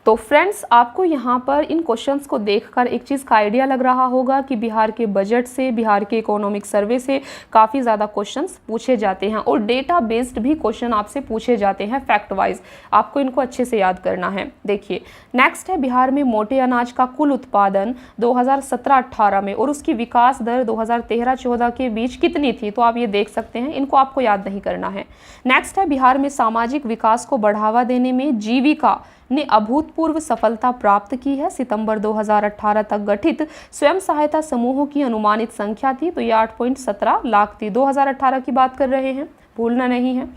तो फ्रेंड्स, आपको यहाँ पर इन क्वेश्चंस को देखकर एक चीज़ का आइडिया लग रहा होगा कि बिहार के बजट से, बिहार के इकोनॉमिक सर्वे से काफ़ी ज़्यादा क्वेश्चंस पूछे जाते हैं और डेटा बेस्ड भी क्वेश्चन आपसे पूछे जाते हैं फैक्ट वाइज। आपको इनको अच्छे से याद करना है। देखिए, नेक्स्ट है बिहार में मोटे अनाज का कुल उत्पादन 2017-18 में और उसकी विकास दर 2013-14 के बीच कितनी थी। तो आप ये देख सकते हैं, इनको आपको याद नहीं करना है। नेक्स्ट है बिहार में सामाजिक विकास को बढ़ावा देने में जीविका ने अभूतपूर्व सफलता प्राप्त की है। सितंबर 2018 तक गठित स्वयं सहायता समूहों की अनुमानित संख्या थी, तो ये 8.17 लाख थी। 2018 की बात कर रहे हैं, भूलना नहीं है।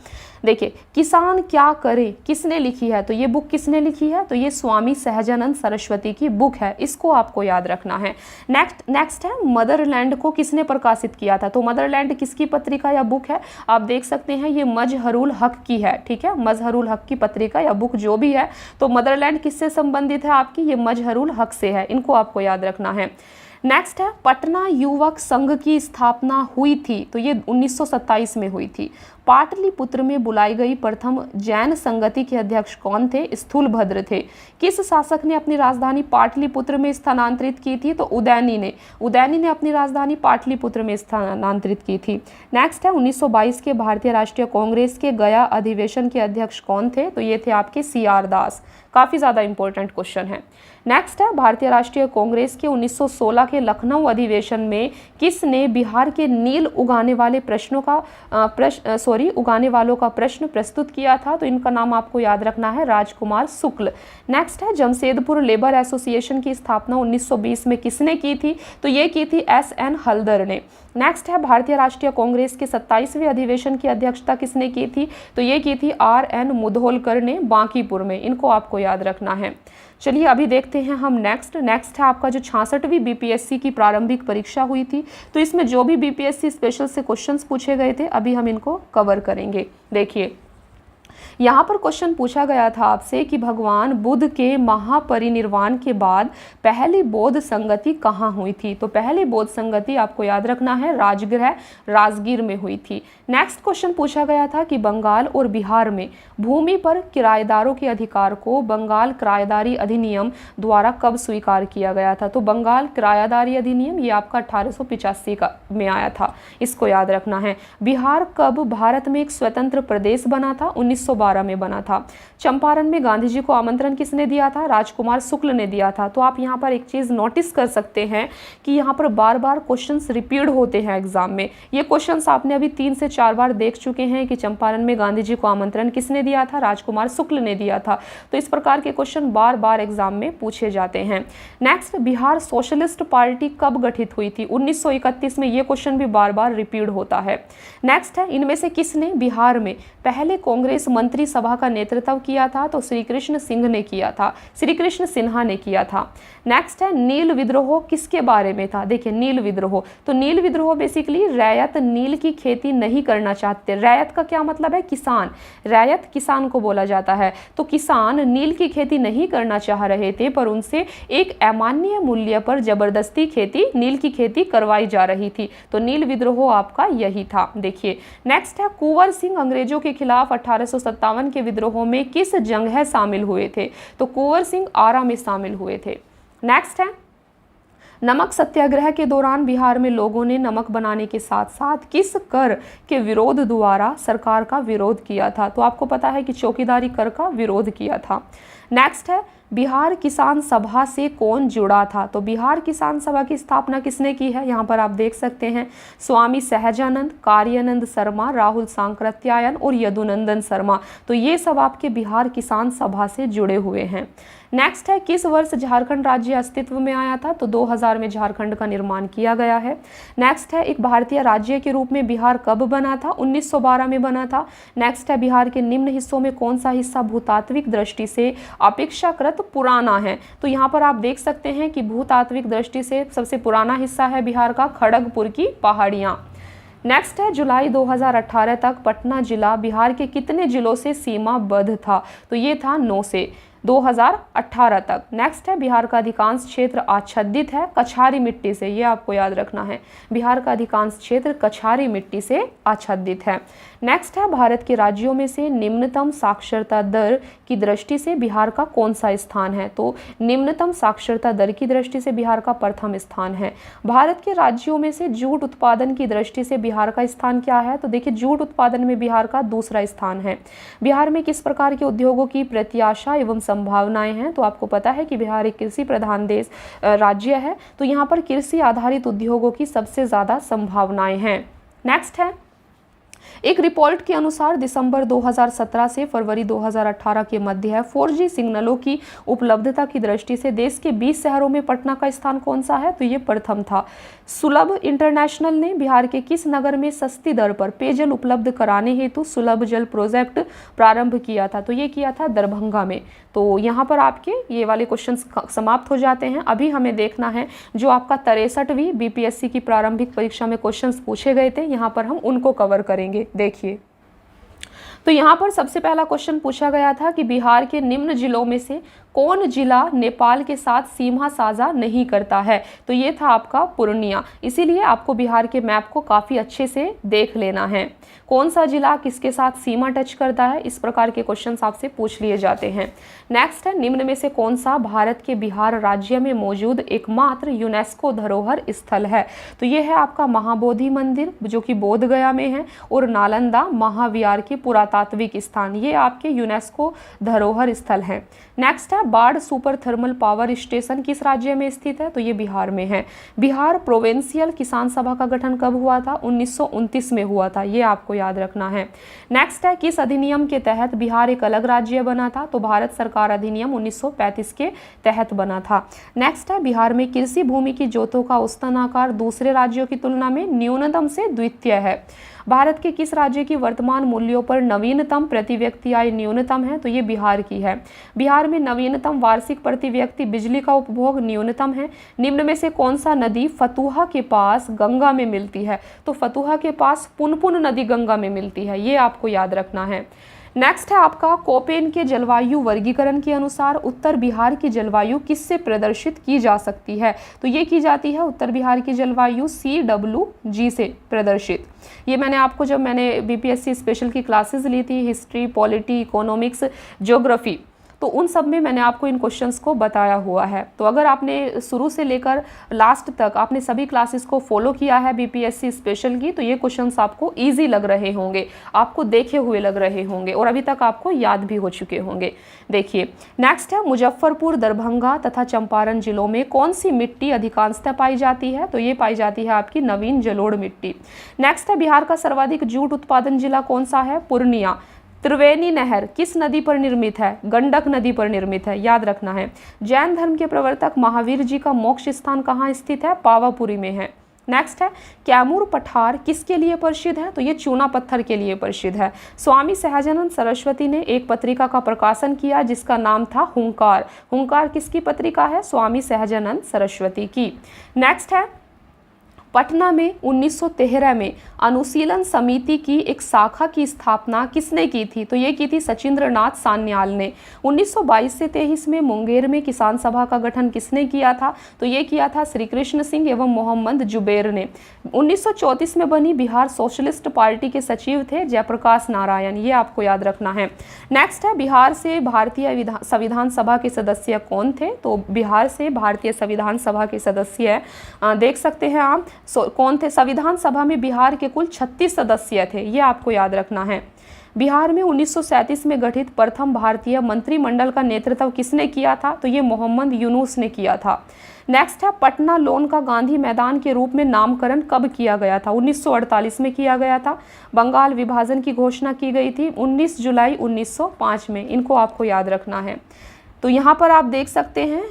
देखिए, किसान क्या करे किसने लिखी है, तो ये बुक किसने लिखी है, तो ये स्वामी सहजानंद सरस्वती की बुक है। इसको आपको याद रखना है। नेक्स्ट है मदरलैंड को किसने प्रकाशित किया था। तो मदरलैंड किसकी पत्रिका या बुक है, आप देख सकते हैं ये मजहरुल हक की है। ठीक है, मजहरुल हक की पत्रिका या बुक जो भी है, तो मदरलैंड किससे संबंधित है आपकी, ये मजहरुल हक से है। इनको आपको याद रखना है। नेक्स्ट है पटना युवक संघ की स्थापना हुई थी, तो ये 1927 में हुई थी। पाटलिपुत्र में बुलाई गई प्रथम जैन संगति के अध्यक्ष कौन थे, स्थूलभद्र थे। किस शासक ने अपनी राजधानी पाटलिपुत्र में स्थानांतरित की थी, तो उदयनी ने अपनी राजधानी पाटलिपुत्र में स्थानांतरित की थी। नेक्स्ट है 1922 के भारतीय राष्ट्रीय कांग्रेस के गया अधिवेशन के अध्यक्ष कौन थे, तो ये थे आपके CR दास। काफ़ी ज़्यादा इंपॉर्टेंट क्वेश्चन है। नेक्स्ट है भारतीय राष्ट्रीय कांग्रेस के 1916 के लखनऊ अधिवेशन में किसने बिहार के नील उगाने वालों का प्रश्न प्रस्तुत किया था, तो इनका नाम आपको याद रखना है, राजकुमार शुक्ल। नेक्स्ट है जमशेदपुर लेबर एसोसिएशन की स्थापना 1920 में किसने की थी, तो ये की थी SN हल्दर ने। नेक्स्ट है भारतीय राष्ट्रीय कांग्रेस के 27वें अधिवेशन की अध्यक्षता किसने की थी, तो ये की थी RN मुधोलकर ने बांकीपुर में। इनको आपको याद रखना है। चलिए अभी देखते हैं हम नेक्स्ट है आपका जो 66वीं BPSC की प्रारंभिक परीक्षा हुई थी, तो इसमें जो भी BPSC स्पेशल से क्वेश्चंस पूछे गए थे अभी हम इनको कवर करेंगे। देखिए, यहाँ पर क्वेश्चन पूछा गया था आपसे कि भगवान बुद्ध के महापरिनिर्वाण के बाद पहली बौद्ध संगति कहाँ हुई थी, तो पहली बौद्ध संगति आपको याद रखना है राजगीर में हुई थी। नेक्स्ट क्वेश्चन पूछा गया था कि बंगाल और बिहार में भूमि पर किराएदारों के अधिकार को बंगाल किराएदारी अधिनियम द्वारा कब स्वीकार किया गया था, तो बंगाल किराएदारी अधिनियम ये आपका 1885 में आया था। इसको याद रखना है। बिहार कब भारत में एक स्वतंत्र प्रदेश बना था, 1912 में बना था। चंपारण में गांधी जी को आमंत्रण किसने दिया था, राजकुमार शुक्ल ने दिया था। तो आप यहाँ पर एक चीज नोटिस कर सकते हैं कि यहाँ पर बार बार क्वेश्चंस रिपीट होते हैं एग्जाम में। ये क्वेश्चंस आपने अभी 3 से 4 बार देख चुके हैं कि चंपारण में गांधी जी को आमंत्रण किसने दिया था, राजकुमार शुक्ल ने दिया था। तो इस प्रकार के क्वेश्चन बार बार एग्जाम में पूछे जाते हैं। नेक्स्ट, बिहार सोशलिस्ट पार्टी कब गठित हुई थी, 1931 में। ये क्वेश्चन भी बार बार रिपीट होता है। नेक्स्ट है इनमें से किसने बिहार में पहले कांग्रेस मंत्री सभा का नेतृत्व किया था, तो श्री कृष्ण सिंह ने किया था, श्री कृष्ण सिन्हा ने किया था। नेक्स्ट है नील विद्रोह किसके बारे में था। देखिए, नील विद्रोह, तो नील विद्रोह बेसिकली रैयत नील की खेती नहीं करना चाहते। रैयत का क्या मतलब है, किसान। रैयत किसान को बोला जाता है। तो किसान नील की खेती नहीं करना चाह रहे थे, पर उनसे एक अमान्य मूल्य पर जबरदस्ती नील की खेती करवाई जा रही थी। तो नील विद्रोह आपका यही था। देखिए, नेक्स्ट है कुंवर सिंह अंग्रेजों के खिलाफ 1857 के विद्रोह में किस जंग शामिल हुए थे, तो कुंवर सिंह आरा में शामिल हुए थे। नेक्स्ट है नमक सत्याग्रह के दौरान बिहार में लोगों ने नमक बनाने के साथ साथ किस कर के विरोध द्वारा सरकार का विरोध किया था, तो आपको पता है कि चौकीदारी कर का विरोध किया था। नेक्स्ट है बिहार किसान सभा से कौन जुड़ा था, तो बिहार किसान सभा की स्थापना किसने की है, यहाँ पर आप देख सकते हैं स्वामी सहजानंद, कार्यानंद शर्मा, राहुल सांकृत्यायन और यदुनंदन शर्मा। तो ये सब आपके बिहार किसान सभा से जुड़े हुए हैं। नेक्स्ट है किस वर्ष झारखंड राज्य अस्तित्व में आया था, तो 2000 में झारखंड का निर्माण किया गया है। नेक्स्ट है एक भारतीय राज्य के रूप में बिहार कब बना था, 1912 में बना था। नेक्स्ट है बिहार के निम्न हिस्सों में कौन सा हिस्सा भूतात्विक दृष्टि से अपेक्षाकृत पुराना है, तो यहाँ पर आप देख सकते हैं कि भूतात्विक दृष्टि से सबसे पुराना हिस्सा है बिहार का खड़गपुर की पहाड़ियाँ। नेक्स्ट है जुलाई 2018 तक पटना जिला बिहार के कितने जिलों से सीमाबद्ध था, तो ये था 9 से। 2018 तक। नेक्स्ट है बिहार का अधिकांश क्षेत्र आच्छादित है कछारी मिट्टी से, ये आपको याद रखना है, बिहार का अधिकांश क्षेत्र कछारी मिट्टी से आच्छादित है। नेक्स्ट है भारत के राज्यों में से निम्नतम साक्षरता दर की दृष्टि से बिहार का कौन सा स्थान है, तो निम्नतम साक्षरता दर की दृष्टि से बिहार का प्रथम स्थान है। भारत के राज्यों में से जूट उत्पादन की दृष्टि से बिहार का स्थान क्या है, तो देखिए जूट उत्पादन में बिहार का दूसरा स्थान है। बिहार में किस प्रकार के उद्योगों की प्रत्याशा एवं संभावनाएं हैं, तो आपको पता है कि बिहार एक कृषि प्रधान देश राज्य है, तो यहाँ पर कृषि आधारित उद्योगों की सबसे ज़्यादा संभावनाएं हैं। नेक्स्ट है एक रिपोर्ट के अनुसार दिसंबर 2017 से फरवरी 2018 के मध्य है 4G सिग्नलों की उपलब्धता की दृष्टि से देश के 20 शहरों में पटना का स्थान कौन सा है, तो ये प्रथम था। सुलभ इंटरनेशनल ने बिहार के किस नगर में सस्ती दर पर पेयजल उपलब्ध कराने हेतु सुलभ जल प्रोजेक्ट प्रारंभ किया था, तो ये किया था दरभंगा में। तो यहाँ पर आपके ये वाले क्वेश्चन समाप्त हो जाते हैं। अभी हमें देखना है जो आपका 63वीं BPSC की प्रारंभिक परीक्षा में क्वेश्चन पूछे गए थे, यहाँ पर हम उनको कवर करेंगे। देखिए तो यहाँ पर सबसे पहला क्वेश्चन पूछा गया था कि बिहार के निम्न जिलों में से कौन जिला नेपाल के साथ सीमा साझा नहीं करता है, तो ये था आपका पूर्णिया। इसीलिए आपको बिहार के मैप को काफ़ी अच्छे से देख लेना है, कौन सा जिला किसके साथ सीमा टच करता है, इस प्रकार के क्वेश्चंस आपसे पूछ लिए जाते हैं। नेक्स्ट है निम्न में से कौन सा भारत के बिहार राज्य में मौजूद एकमात्र यूनेस्को धरोहर स्थल है, तो ये है आपका महाबोधि मंदिर जो कि बोध गया में है, और नालंदा महाविहार के पुरातात्विक स्थान, ये आपके यूनेस्को धरोहर स्थल हैं। नेक्स्ट है बाढ़ सुपर थर्मल पावर स्टेशन किस राज्य में स्थित है, तो ये बिहार में है। बिहार प्रोविंशियल किसान सभा का गठन कब हुआ था, 1929 में हुआ था, ये आपको याद रखना है। नेक्स्ट है किस अधिनियम के तहत बिहार एक अलग राज्य बना था, तो भारत सरकार अधिनियम 1935 के तहत बना था। नेक्स्ट है बिहार में कृषि भूमि की जोतों का औसतन आकार दूसरे राज्यों की तुलना में न्यूनतम से द्वितीय है। भारत के किस राज्य की वर्तमान मूल्यों पर नवीनतम प्रति व्यक्ति आय न्यूनतम है, तो ये बिहार की है। बिहार में नवीनतम वार्षिक प्रति व्यक्ति बिजली का उपभोग न्यूनतम है। निम्न में से कौन सा नदी फतुहा के पास गंगा में मिलती है, तो फतुहा के पास पुनपुन नदी गंगा में मिलती है, ये आपको याद रखना है। नेक्स्ट है आपका कोपेन के जलवायु वर्गीकरण के अनुसार उत्तर बिहार की जलवायु किससे प्रदर्शित की जा सकती है, तो ये की जाती है उत्तर बिहार की जलवायु CWG से प्रदर्शित। ये जब मैंने BPSC स्पेशल की क्लासेस ली थी, हिस्ट्री, पॉलिटी, इकोनॉमिक्स, ज्योग्राफी, तो उन सब में मैंने आपको इन क्वेश्चंस को बताया हुआ है। तो अगर आपने शुरू से लेकर लास्ट तक आपने सभी क्लासेस को फॉलो किया है BPSC स्पेशल की, तो ये क्वेश्चंस आपको इजी लग रहे होंगे, आपको देखे हुए लग रहे होंगे और अभी तक आपको याद भी हो चुके होंगे। देखिए नेक्स्ट है मुजफ्फरपुर, दरभंगा तथा चंपारण जिलों में कौन सी मिट्टी अधिकांशतः पाई जाती है, तो ये पाई जाती है आपकी नवीन जलोढ़ मिट्टी। नेक्स्ट है बिहार का सर्वाधिक जूट उत्पादन जिला कौन सा है, पूर्णिया। त्रिवेणी नहर किस नदी पर निर्मित है, गंडक नदी पर निर्मित है, याद रखना है। जैन धर्म के प्रवर्तक महावीर जी का मोक्ष स्थान कहाँ स्थित है, पावापुरी में है। नेक्स्ट है कैमूर पठार किसके लिए प्रसिद्ध है, तो ये चूना पत्थर के लिए प्रसिद्ध है। स्वामी सहजानंद सरस्वती ने एक पत्रिका का प्रकाशन किया जिसका नाम था हुंकार। हुंकार किसकी पत्रिका है, स्वामी सहजानंद सरस्वती की। नेक्स्ट है पटना में 1913 में अनुशीलन समिति की एक शाखा की स्थापना किसने की थी, तो ये की थी सचिंद्रनाथ सान्याल ने। 1922 से 23 में मुंगेर में किसान सभा का गठन किसने किया था, तो ये किया था श्री कृष्ण सिंह एवं मोहम्मद जुबैर ने। 1934 में बनी बिहार सोशलिस्ट पार्टी के सचिव थे जयप्रकाश नारायण, ये आपको याद रखना है। नेक्स्ट है बिहार से भारतीय संविधान सभा के सदस्य कौन थे, तो बिहार से भारतीय संविधान सभा के सदस्य देख सकते हैं आप कौन थे। संविधान सभा में बिहार के कुल 36 सदस्य थे, ये आपको याद रखना है। बिहार में 1937 में गठित प्रथम भारतीय मंत्रिमंडल का नेतृत्व किसने किया था, तो ये मोहम्मद यूनुस ने किया था। नेक्स्ट है पटना लोन का गांधी मैदान के रूप में नामकरण कब किया गया था, 1948 में किया गया था। बंगाल विभाजन की घोषणा की गई थी 19 जुलाई 1905 में, इनको आपको याद रखना है। तो यहाँ पर आप देख सकते हैं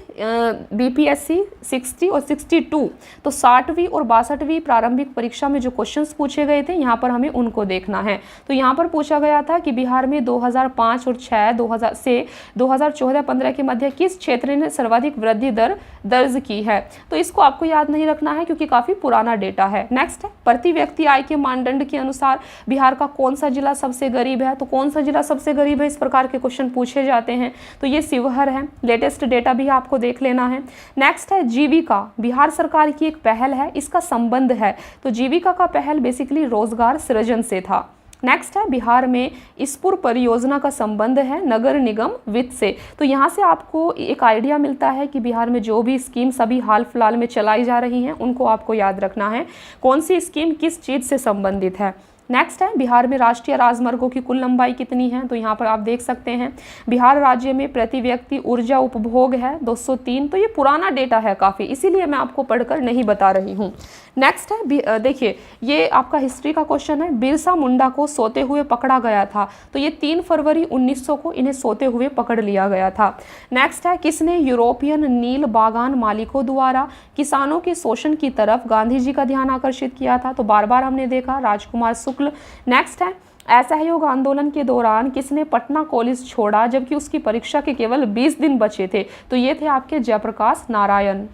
BPSC 60 और 62, तो 60वीं और 62वीं प्रारंभिक परीक्षा में जो क्वेश्चंस पूछे गए थे यहाँ पर हमें उनको देखना है। तो यहाँ पर पूछा गया था कि बिहार में 2005 और 2000 से 2014-15 के मध्य किस क्षेत्र ने सर्वाधिक वृद्धि दर दर्ज की है, तो इसको आपको याद नहीं रखना है क्योंकि काफ़ी पुराना डेटा है। नेक्स्ट है प्रति व्यक्ति आय के मानदंड के अनुसार बिहार का कौन सा जिला सबसे गरीब है, तो कौन सा जिला सबसे गरीब है, इस प्रकार के क्वेश्चन पूछे जाते हैं। तो ये शिवहर शहर है। लेटेस्ट डेटा भी आपको देख लेना है। नेक्स्ट है जीविका, बिहार सरकार की एक पहल है, इसका संबंध है। तो जीविका का पहल बेसिकली रोजगार सृजन से था। नेक्स्ट है बिहार में स्पुर परियोजना का संबंध है नगर निगम वित्त से। तो यहाँ से आपको एक आइडिया मिलता है कि बिहार में जो भी स्कीम सभी हाल फिलहाल में चलाई जा रही हैं उनको आपको याद रखना है, कौन सी स्कीम किस चीज़ से संबंधित है। नेक्स्ट है बिहार में राष्ट्रीय राजमार्गों की कुल लंबाई कितनी है। तो यहाँ पर आप देख सकते हैं बिहार राज्य में प्रति व्यक्ति ऊर्जा उपभोग है 203। तो ये पुराना डेटा है काफ़ी, इसीलिए मैं आपको पढ़कर नहीं बता रही हूँ। नेक्स्ट है देखिए, ये आपका हिस्ट्री का क्वेश्चन है। बिरसा मुंडा को सोते हुए पकड़ा गया था। तो ये 3 फरवरी 1900 को इन्हें सोते हुए पकड़ लिया गया था। नेक्स्ट है किसने यूरोपियन नील बागान मालिकों द्वारा किसानों के शोषण की तरफ गांधी जी का ध्यान आकर्षित किया था। तो बार बार हमने देखा राजकुमार शुक्ल। नेक्स्ट है असहयोग आंदोलन के दौरान किसने पटना कॉलेज छोड़ा जबकि उसकी परीक्षा के केवल 20 दिन बचे थे। तो ये थे आपके जयप्रकाश नारायण।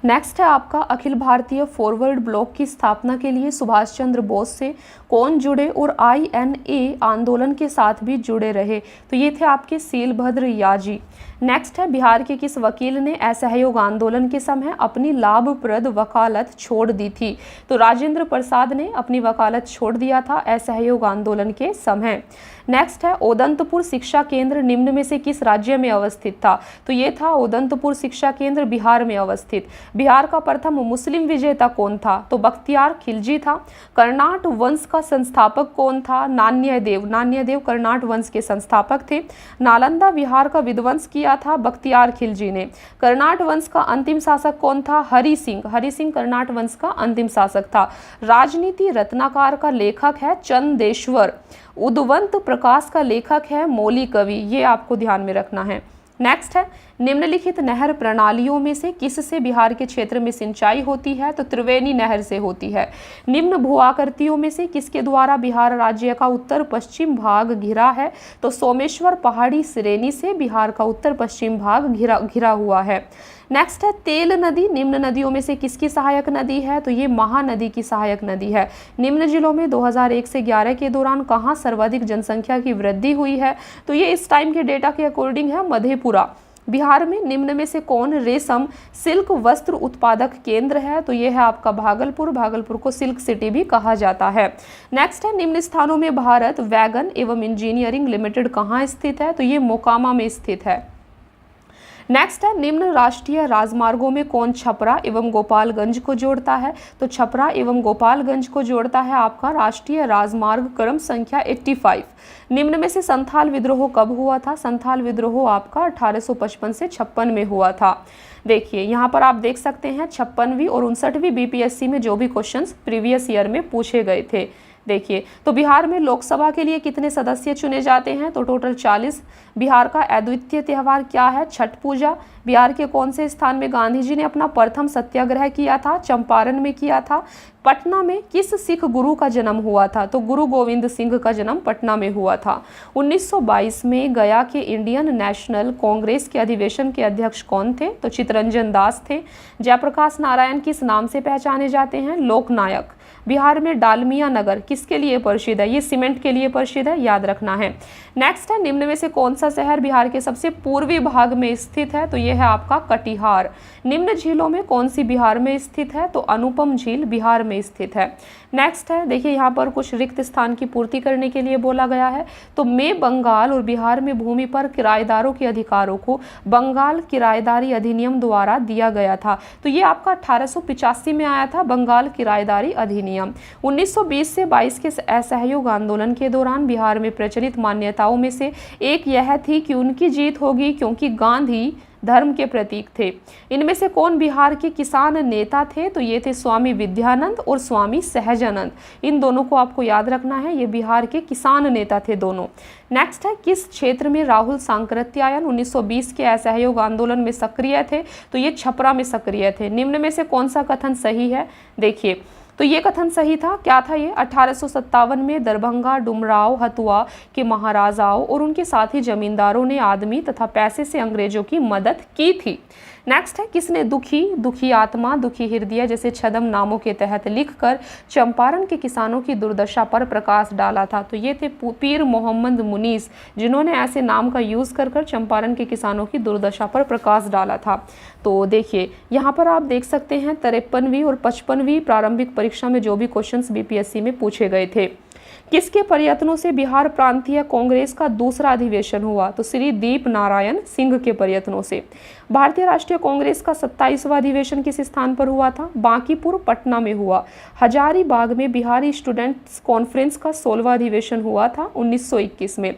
नेक्स्ट है आपका अखिल भारतीय फॉरवर्ड ब्लॉक की स्थापना के लिए सुभाष चंद्र बोस से कौन जुड़े और INA आंदोलन के साथ भी जुड़े रहे। तो ये थे आपके सीलभद्र याजी। नेक्स्ट है बिहार के किस वकील ने असहयोग आंदोलन के समय अपनी लाभप्रद वकालत छोड़ दी थी। तो राजेंद्र प्रसाद ने अपनी वकालत छोड़ दिया था असहयोग आंदोलन के समय। नेक्स्ट है उदंतपुर शिक्षा केंद्र निम्न में से किस राज्य में अवस्थित था। तो ये था उदंतपुर शिक्षा केंद्र बिहार में अवस्थित। बिहार का प्रथम मुस्लिम विजेता कौन था। तो बख्तियार खिलजी था। कर्नाट वंश का संस्थापक कौन था। नान्यदेव। नान्यदेव कर्नाट वंश के संस्थापक थे। नालंदा बिहार का विध्वंस किया था बख्तियार खिलजी ने। कर्नाट वंश का अंतिम शासक कौन था। हरि सिंह। हरि सिंह कर्नाट वंश का अंतिम शासक था। राजनीति रत्नाकर का लेखक है चंदेश्वर। उद्वंत प्रकाश का लेखक है मौली कवि। ये आपको ध्यान में रखना है। नेक्स्ट है निम्नलिखित नहर प्रणालियों में से किससे बिहार के क्षेत्र में सिंचाई होती है। तो त्रिवेणी नहर से होती है। निम्न भूआकृतियों में से किसके द्वारा बिहार राज्य का उत्तर पश्चिम भाग घिरा है। तो सोमेश्वर पहाड़ी श्रेणी से बिहार का उत्तर पश्चिम भाग घिरा हुआ है। नेक्स्ट है तेल नदी निम्न नदियों में से किसकी सहायक नदी है। तो ये महानदी की सहायक नदी है। निम्न जिलों में 2001 से 11 के दौरान कहाँ सर्वाधिक जनसंख्या की वृद्धि हुई है। तो ये इस टाइम के डेटा के अकॉर्डिंग है मधेपुरा। बिहार में निम्न में से कौन रेशम सिल्क वस्त्र उत्पादक केंद्र है। तो ये है आपका भागलपुर। भागलपुर को सिल्क सिटी भी कहा जाता है। नेक्स्ट है निम्न स्थानों में भारत वैगन एवं इंजीनियरिंग लिमिटेड कहाँ स्थित है। तो ये मोकामा में स्थित है। नेक्स्ट है निम्न राष्ट्रीय राजमार्गों में कौन छपरा एवं गोपालगंज को जोड़ता है। तो छपरा एवं गोपालगंज को जोड़ता है आपका राष्ट्रीय राजमार्ग क्रम संख्या 85। निम्न में से संथाल विद्रोह कब हुआ था। संथाल विद्रोह आपका 1855 से 56 में हुआ था। देखिए यहाँ पर आप देख सकते हैं 56वीं और 59वीं BPSC में जो भी क्वेश्चंस प्रीवियस ईयर में पूछे गए थे। देखिए तो बिहार में लोकसभा के लिए कितने सदस्य चुने जाते हैं। तो टोटल 40। बिहार का अद्वितीय त्यौहार क्या है। छठ पूजा। बिहार के कौन से स्थान में गांधी जी ने अपना प्रथम सत्याग्रह किया था। चंपारण में किया था। पटना में किस सिख गुरु का जन्म हुआ था। तो गुरु गोविंद सिंह का जन्म पटना में हुआ था। 1922 में गया के इंडियन नेशनल कांग्रेस के अधिवेशन के अध्यक्ष कौन थे। तो चित्तरंजन दास थे। जयप्रकाश नारायण किस नाम से पहचाने जाते हैं। लोकनायक। बिहार में डालमिया नगर किसके लिए प्रसिद्ध है। ये सीमेंट के लिए प्रसिद्ध है, याद रखना है। नेक्स्ट है निम्न में से कौन सा शहर बिहार के सबसे पूर्वी भाग में स्थित है। तो यह है आपका कटिहार। निम्न झीलों में कौन सी बिहार में स्थित है। तो अनुपम झील बिहार में स्थित है। नेक्स्ट है देखिए यहाँ पर कुछ रिक्त स्थान की पूर्ति करने के लिए बोला गया है। तो में बंगाल और बिहार में भूमि पर किराएदारों के अधिकारों को बंगाल किराएदारी अधिनियम द्वारा दिया गया था। तो ये आपका 1885 में आया था बंगाल किराएदारी अधिनियम। 1920 से 22 के असहयोग आंदोलन के दौरान बिहार में प्रचलित मान्यताओं में से एक यह थी कि उनकी जीत होगी क्योंकि गांधी धर्म के प्रतीक थे। इनमें से कौन बिहार के किसान नेता थे। तो ये थे स्वामी विद्यानंद और स्वामी सहजानंद। इन दोनों को आपको याद रखना है, ये बिहार के किसान नेता थे दोनों। नेक्स्ट है किस क्षेत्र में राहुल सांकृत्यायन 1920 के असहयोग आंदोलन में सक्रिय थे। तो ये छपरा में सक्रिय थे। निम्न में से कौन सा कथन सही है। देखिए तो ये कथन सही था। क्या था ये। 1857 में दरभंगा डुमराव हथुआ के महाराजाओं और उनके साथी जमींदारों ने आदमी तथा पैसे से अंग्रेजों की मदद की थी। नेक्स्ट है, किसने दुखी आत्मा, दुखी हृदय जैसे छद्म नामों के तहत लिखकर चंपारण के किसानों की दुर्दशा पर प्रकाश डाला था? तो ये थे पीर मोहम्मद मुनीस, जिन्होंने ऐसे नाम का यूज़ कर चंपारण के किसानों की दुर्दशा पर प्रकाश डाला था। तो देखिए यहाँ पर आप देख सकते हैं 53वीं और 55वीं प्रारंभिक परीक्षा में जो भी क्वेश्चंस बीपीएससी में पूछे गए थे। किसके प्रयत्नों से बिहार प्रांतीय कांग्रेस का दूसरा अधिवेशन हुआ? तो श्री दीप नारायण सिंह के प्रयत्नों से। भारतीय राष्ट्रीय कांग्रेस का 27वां अधिवेशन किस स्थान पर हुआ था? बांकीपुर पटना में हुआ। हजारीबाग में बिहारी स्टूडेंट्स कॉन्फ्रेंस का 16वां अधिवेशन हुआ था 1921 में।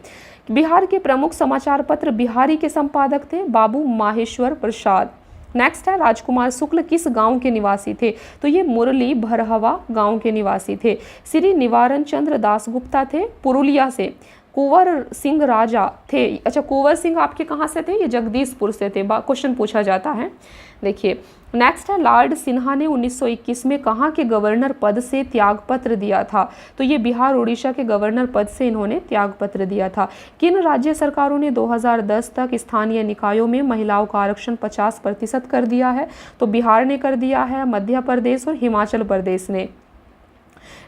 बिहार के प्रमुख समाचार पत्र बिहारी के संपादक थे बाबू माहेश्वर प्रसाद। नेक्स्ट है, राजकुमार शुक्ल किस गांव के निवासी थे? तो ये मुरली भरहवा गांव के निवासी थे। श्री निवारण चंद्र दासगुप्ता थे पुरुलिया से। कुंवर सिंह राजा थे, अच्छा कुंवर सिंह आपके कहाँ से थे? ये जगदीशपुर से थे, क्वेश्चन पूछा जाता है। देखिए नेक्स्ट है, लॉर्ड सिन्हा ने 1921 में कहाँ के गवर्नर पद से त्यागपत्र दिया था? तो ये बिहार उड़ीसा के गवर्नर पद से इन्होंने त्यागपत्र दिया था। किन राज्य सरकारों ने 2010 तक स्थानीय निकायों में महिलाओं का आरक्षण 50% कर दिया है? तो बिहार ने कर दिया है, मध्य प्रदेश और हिमाचल प्रदेश ने।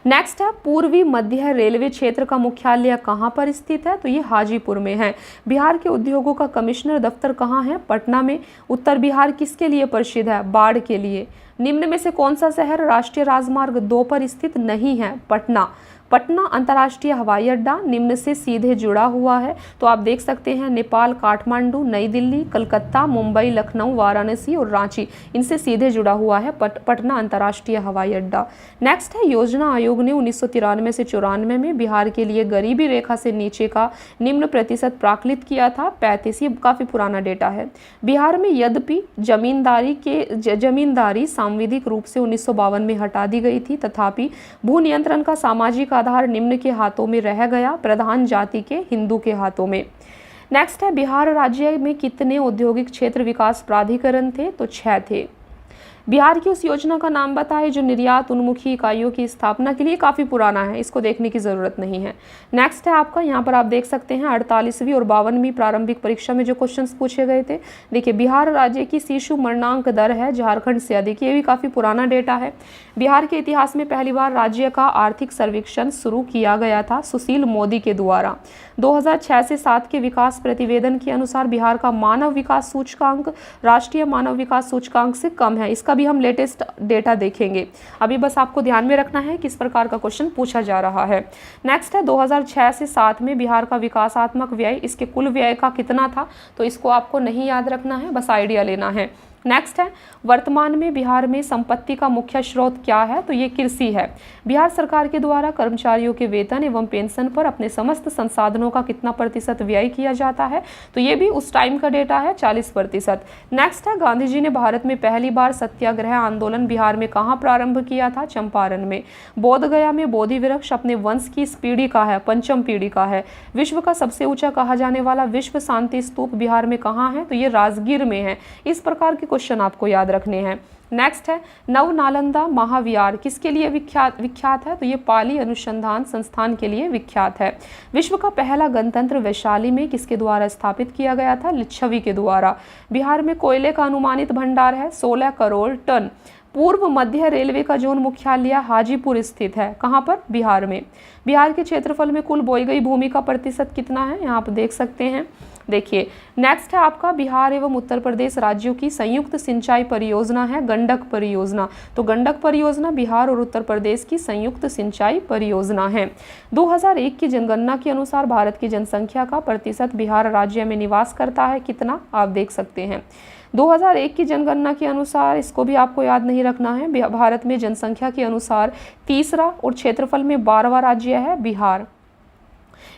नेक्स्ट है, पूर्वी मध्य रेलवे क्षेत्र का मुख्यालय कहाँ पर स्थित है? तो ये हाजीपुर में है। बिहार के उद्योगों का कमिश्नर दफ्तर कहाँ है? पटना में। उत्तर बिहार किसके लिए प्रसिद्ध है? बाढ़ के लिए। निम्न में से कौन सा शहर राष्ट्रीय राजमार्ग 2 पर स्थित नहीं है? पटना। पटना अंतर्राष्ट्रीय हवाई अड्डा निम्न से सीधे जुड़ा हुआ है। तो आप देख सकते हैं नेपाल काठमांडू, नई दिल्ली, कलकत्ता, मुंबई, लखनऊ, वाराणसी और रांची, इनसे सीधे जुड़ा हुआ है पटना अंतर्राष्ट्रीय हवाई अड्डा। नेक्स्ट है, योजना आयोग ने 1993 से 94 में बिहार के लिए गरीबी रेखा से नीचे का निम्न प्रतिशत प्राकलित किया था 35। ये काफ़ी पुराना डेटा है। बिहार में यद्यपि जमींदारी सांविधिक रूप से 1952 में हटा दी गई थी, तथापि भू नियंत्रण का सामाजिक आधार निम्न के हाथों में रह गया, प्रधान जाति के हिंदू के हाथों में। नेक्स्ट है, बिहार राज्य में कितने औद्योगिक क्षेत्र विकास प्राधिकरण थे? तो 6 थे। बिहार की उस योजना का नाम बताएं जो निर्यात उन्मुखी इकाइयों की स्थापना के लिए, काफ़ी पुराना है, इसको देखने की ज़रूरत नहीं है। नेक्स्ट है आपका, यहाँ पर आप देख सकते हैं 48वीं और 52वीं प्रारंभिक परीक्षा में जो क्वेश्चंस पूछे गए थे। देखिए बिहार राज्य की शिशु मरणांक दर है झारखंड से अधिक, ये भी काफ़ी पुराना डेटा है। बिहार के इतिहास में पहली बार राज्य का आर्थिक सर्वेक्षण शुरू किया गया था सुशील मोदी के द्वारा। 2006 से 7 के विकास प्रतिवेदन के अनुसार बिहार का मानव विकास सूचकांक राष्ट्रीय मानव विकास सूचकांक से कम है। इसका भी हम लेटेस्ट डेटा देखेंगे। अभी बस आपको ध्यान में रखना है किस प्रकार का क्वेश्चन पूछा जा रहा है। नेक्स्ट है, 2006 से 7 में बिहार का विकासात्मक व्यय, इसके कुल व्यय का कितना था? तो इसको आपको नहीं याद रखना है, बस आइडिया लेना है। नेक्स्ट है, वर्तमान में बिहार में संपत्ति का मुख्य स्रोत क्या है? तो ये कृषि है। बिहार सरकार के द्वारा कर्मचारियों के वेतन एवं पेंशन पर अपने समस्त संसाधनों का कितना प्रतिशत व्यय किया जाता है? तो ये भी उस टाइम का डेटा है, 40%। नेक्स्ट है, गांधी जी ने भारत में पहली बार सत्याग्रह आंदोलन बिहार में कहाँ प्रारंभ किया था? चंपारण में। बोध गया में बोधि वृक्ष अपने वंश की इस पीढ़ी का है, 5वीं पीढ़ी का है। विश्व का सबसे ऊंचा कहा जाने वाला विश्व शांति स्तूप बिहार में कहाँ है? तो ये राजगीर में है। इस प्रकार के क्वेश्चन आपको याद रखने हैं। नेक्स्ट है, नव नालंदा महाविहार किसके लिए विख्यात है? तो ये पाली अनुसंधान संस्थान के लिए विख्यात है। विश्व का पहला गणतंत्र वैशाली में किसके द्वारा स्थापित किया गया था? लिच्छवी के द्वारा। बिहार में कोयले का अनुमानित भंडार है 16 करोड़ टन। पूर्व मध्य रेलवे का जोन मुख्यालय हाजीपुर स्थित है, कहाँ पर? बिहार में। बिहार के क्षेत्रफल में कुल बोई गई भूमि का प्रतिशत कितना है? यहाँ आप देख सकते हैं। देखिए नेक्स्ट है आपका, बिहार एवं उत्तर प्रदेश राज्यों की संयुक्त सिंचाई परियोजना है गंडक परियोजना। तो गंडक परियोजना बिहार और उत्तर प्रदेश की संयुक्त सिंचाई परियोजना है। 2001 की जनगणना के अनुसार भारत की जनसंख्या का प्रतिशत बिहार राज्य में निवास करता है, कितना? आप देख सकते हैं 2001 की जनगणना के अनुसार, इसको भी आपको याद नहीं रखना है। भारत में जनसंख्या के अनुसार तीसरा और क्षेत्रफल में 12वां राज्य है बिहार।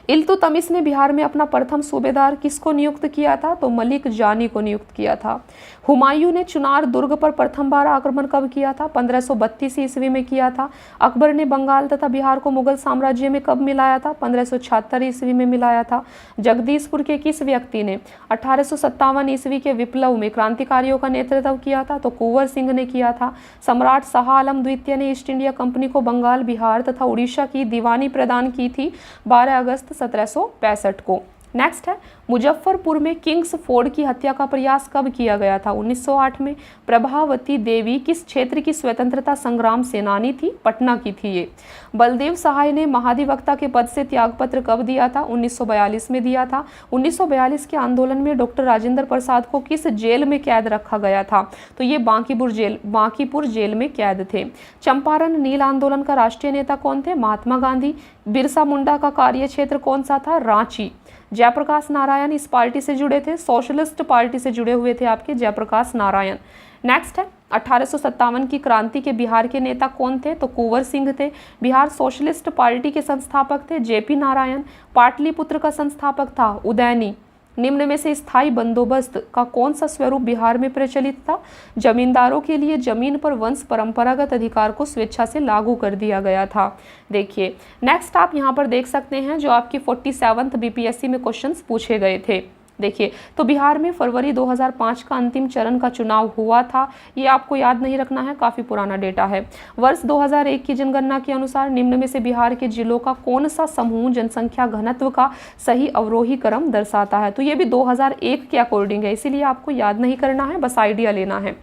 इल्तुतमिश ने बिहार में अपना प्रथम सूबेदार किसको नियुक्त किया था? तो मलिक जानी को नियुक्त किया था। हुमायूं ने चुनार दुर्ग पर प्रथम बार आक्रमण कब किया था? 1532 ईस्वी में किया था। अकबर ने बंगाल तथा बिहार को मुगल साम्राज्य में कब मिलाया था? 1576 ईस्वी में मिलाया था। जगदीशपुर के किस व्यक्ति ने 1857 ईस्वी के विप्लव में क्रांतिकारियों का नेतृत्व किया था? तो कुंवर सिंह ने किया था। सम्राट शाह आलम द्वितीय ने ईस्ट इंडिया कंपनी को बंगाल, बिहार तथा उड़ीसा की दीवानी प्रदान की थी 12 अगस्त 1765 को। नेक्स्ट है, मुजफ्फरपुर में किंग्स फोर्ड की हत्या का प्रयास कब किया गया था? 1908 में। प्रभावती देवी किस क्षेत्र की स्वतंत्रता संग्राम सेनानी थी? पटना की थी ये। बलदेव सहाय ने महाधिवक्ता के पद से त्यागपत्र कब दिया था? 1942 में दिया था। 1942 के आंदोलन में डॉक्टर राजेंद्र प्रसाद को किस जेल में कैद रखा गया था? तो ये बांकीपुर जेल में कैद थे। चंपारण नील आंदोलन का राष्ट्रीय नेता कौन थे? महात्मा गांधी। बिरसा मुंडा का कार्य क्षेत्र कौन सा था? रांची। जयप्रकाश नारायण इस पार्टी से जुड़े थे, सोशलिस्ट पार्टी से जुड़े हुए थे आपके जयप्रकाश नारायण। नेक्स्ट है, 1857 की क्रांति के बिहार के नेता कौन थे? तो कुंवर सिंह थे। बिहार सोशलिस्ट पार्टी के संस्थापक थे जेपी नारायण। पाटलिपुत्र का संस्थापक था उदयनी। निम्न में से स्थायी बंदोबस्त का कौन सा स्वरूप बिहार में प्रचलित था? जमींदारों के लिए जमीन पर वंश परंपरागत अधिकार को स्वेच्छा से लागू कर दिया गया था। देखिए नेक्स्ट आप यहाँ पर देख सकते हैं जो आपकी 47th बीपीएससी में क्वेश्चंस पूछे गए थे। देखिए तो बिहार में फरवरी 2005 का अंतिम चरण का चुनाव हुआ था, ये आपको याद नहीं रखना है, काफ़ी पुराना डेटा है। वर्ष 2001 की जनगणना के अनुसार निम्न में से बिहार के जिलों का कौन सा समूह जनसंख्या घनत्व का सही अवरोही क्रम दर्शाता है? तो ये भी 2001 के अकॉर्डिंग है, इसीलिए आपको याद नहीं करना है, बस आइडिया लेना है।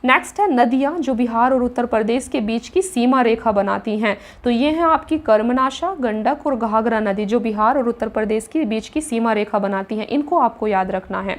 नेक्स्ट है, नदियाँ जो बिहार और उत्तर प्रदेश के बीच की सीमा रेखा बनाती हैं, तो ये है आपकी कर्मनाशा, गंडक और घाघरा नदी जो बिहार और उत्तर प्रदेश के बीच की सीमा रेखा बनाती हैं, इनको आपको याद रखना है।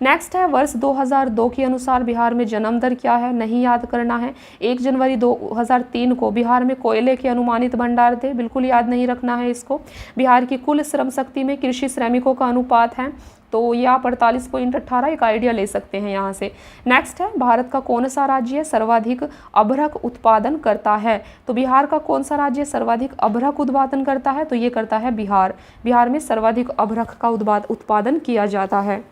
नेक्स्ट है, वर्ष 2002 के अनुसार बिहार में जन्म दर क्या है? नहीं याद करना है। 1 जनवरी 2003 को बिहार में कोयले के अनुमानित भंडार थे, बिल्कुल याद नहीं रखना है इसको। बिहार की कुल श्रम शक्ति में कृषि श्रमिकों का अनुपात है, तो ये आप 48.18 एक आइडिया ले सकते हैं यहाँ से। नेक्स्ट है, भारत का कौन सा राज्य सर्वाधिक अभ्रक उत्पादन करता है? तो बिहार का कौन सा राज्य सर्वाधिक अभ्रक उत्पादन करता है? तो ये करता है बिहार। बिहार में सर्वाधिक अभ्रक का उत्पादन किया जाता है।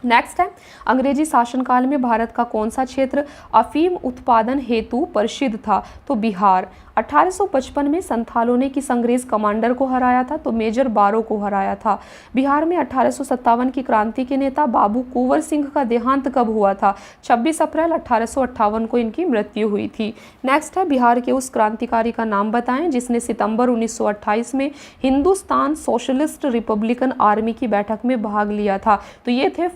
नेक्स्ट है, अंग्रेजी शासनकाल में भारत का कौन सा क्षेत्र अफीम उत्पादन हेतु प्रसिद्ध था? तो बिहार। 1855 में संथालों ने किस अंग्रेज कमांडर को हराया था? तो मेजर बारो को हराया था। बिहार में 1857 की क्रांति के नेता बाबू कुंवर सिंह का देहांत कब हुआ था? 26 अप्रैल 1858 को इनकी मृत्यु हुई थी। नेक्स्ट है, बिहार के उस क्रांतिकारी का नाम बताएं जिसने सितंबर 1928 में हिंदुस्तान सोशलिस्ट रिपब्लिकन आर्मी की बैठक में भाग लिया था? तो ये थे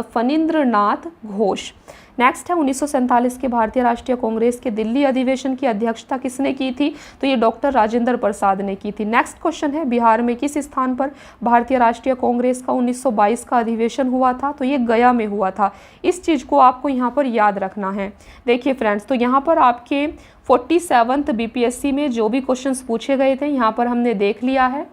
फणींद्रनाथ घोष। नेक्स्ट है, 1947 के भारतीय राष्ट्रीय कांग्रेस के दिल्ली अधिवेशन की अध्यक्षता किसने की थी? तो ये डॉक्टर राजेंद्र प्रसाद ने की थी। नेक्स्ट क्वेश्चन है, बिहार में किस स्थान पर भारतीय राष्ट्रीय कांग्रेस का 1922 का अधिवेशन हुआ था? तो ये गया में हुआ था। इस चीज़ को आपको यहाँ पर याद रखना है। देखिए फ्रेंड्स, तो यहाँ पर आपके 47th बीपीएससी में जो भी क्वेश्चंस पूछे गए थे यहाँ पर हमने देख लिया है।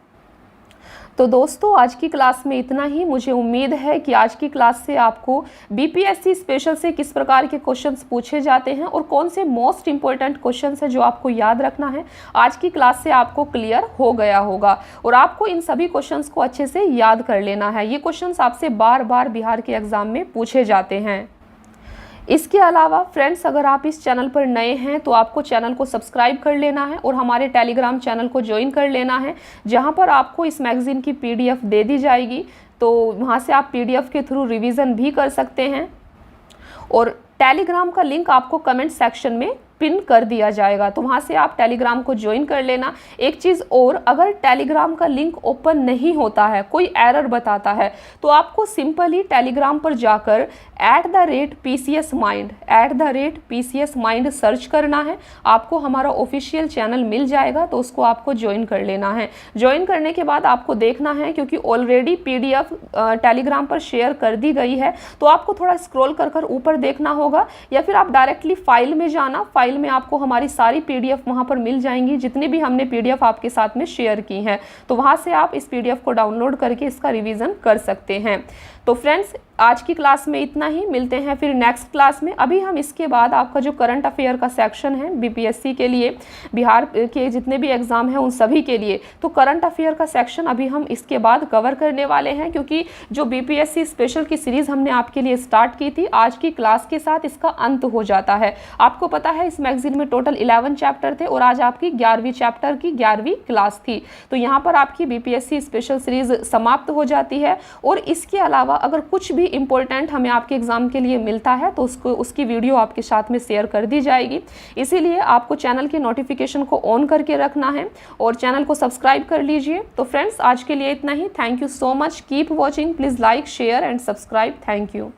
तो दोस्तों आज की क्लास में इतना ही। मुझे उम्मीद है कि आज की क्लास से आपको बीपीएससी स्पेशल से किस प्रकार के क्वेश्चंस पूछे जाते हैं और कौन से मोस्ट इंपॉर्टेंट क्वेश्चंस है जो आपको याद रखना है, आज की क्लास से आपको क्लियर हो गया होगा। और आपको इन सभी क्वेश्चंस को अच्छे से याद कर लेना है। ये क्वेश्चंस आपसे बार बार बिहार के एग्जाम में पूछे जाते हैं। इसके अलावा फ्रेंड्स, अगर आप इस चैनल पर नए हैं तो आपको चैनल को सब्सक्राइब कर लेना है और हमारे टेलीग्राम चैनल को ज्वाइन कर लेना है, जहां पर आपको इस मैगजीन की पीडीएफ दे दी जाएगी। तो वहां से आप पीडीएफ के थ्रू रिवीजन भी कर सकते हैं और टेलीग्राम का लिंक आपको कमेंट सेक्शन में पिन कर दिया जाएगा, तो वहाँ से आप टेलीग्राम को ज्वाइन कर लेना। एक चीज़ और, अगर टेलीग्राम का लिंक ओपन नहीं होता है, कोई एरर बताता है, तो आपको सिंपली टेलीग्राम पर जाकर @PCS Mind सर्च करना है। आपको हमारा ऑफिशियल चैनल मिल जाएगा, तो उसको आपको ज्वाइन कर लेना है। ज्वाइन करने के बाद आपको देखना है, क्योंकि ऑलरेडी पीडीएफ टेलीग्राम पर शेयर कर दी गई है, तो आपको थोड़ा स्क्रॉल कर ऊपर देखना होगा, या फिर आप डायरेक्टली फाइल में जाना। फाइल में आपको हमारी सारी पीडीएफ वहां पर मिल जाएंगी, जितनी भी हमने पीडीएफ आपके साथ में शेयर की हैं, तो वहां से आप इस पीडीएफ को डाउनलोड करके इसका रिवीजन कर सकते हैं। तो फ्रेंड्स आज की क्लास में इतना ही, मिलते हैं फिर नेक्स्ट क्लास में। अभी हम इसके बाद आपका जो करंट अफेयर का सेक्शन है बीपीएससी के लिए, बिहार के जितने भी एग्जाम हैं उन सभी के लिए, तो करंट अफेयर का सेक्शन अभी हम इसके बाद कवर करने वाले हैं, क्योंकि जो बीपीएससी स्पेशल की सीरीज हमने आपके लिए स्टार्ट की थी, आज की क्लास के साथ इसका अंत हो जाता है। आपको पता है इस मैगजीन में टोटल 11 चैप्टर थे और आज आपकी 11वीं चैप्टर की 11वीं क्लास थी, तो यहाँ पर आपकी बीपीएससी स्पेशल सीरीज समाप्त हो जाती है। और इसके अलावा अलावा अगर कुछ भी इम्पोर्टेंट हमें आपके एग्ज़ाम के लिए मिलता है तो उसकी वीडियो आपके साथ में शेयर कर दी जाएगी। इसीलिए आपको चैनल की नोटिफिकेशन को ऑन करके रखना है और चैनल को सब्सक्राइब कर लीजिए। तो फ्रेंड्स, आज के लिए इतना ही। Thank you so much, keep watching, please like, share and subscribe. Thank you.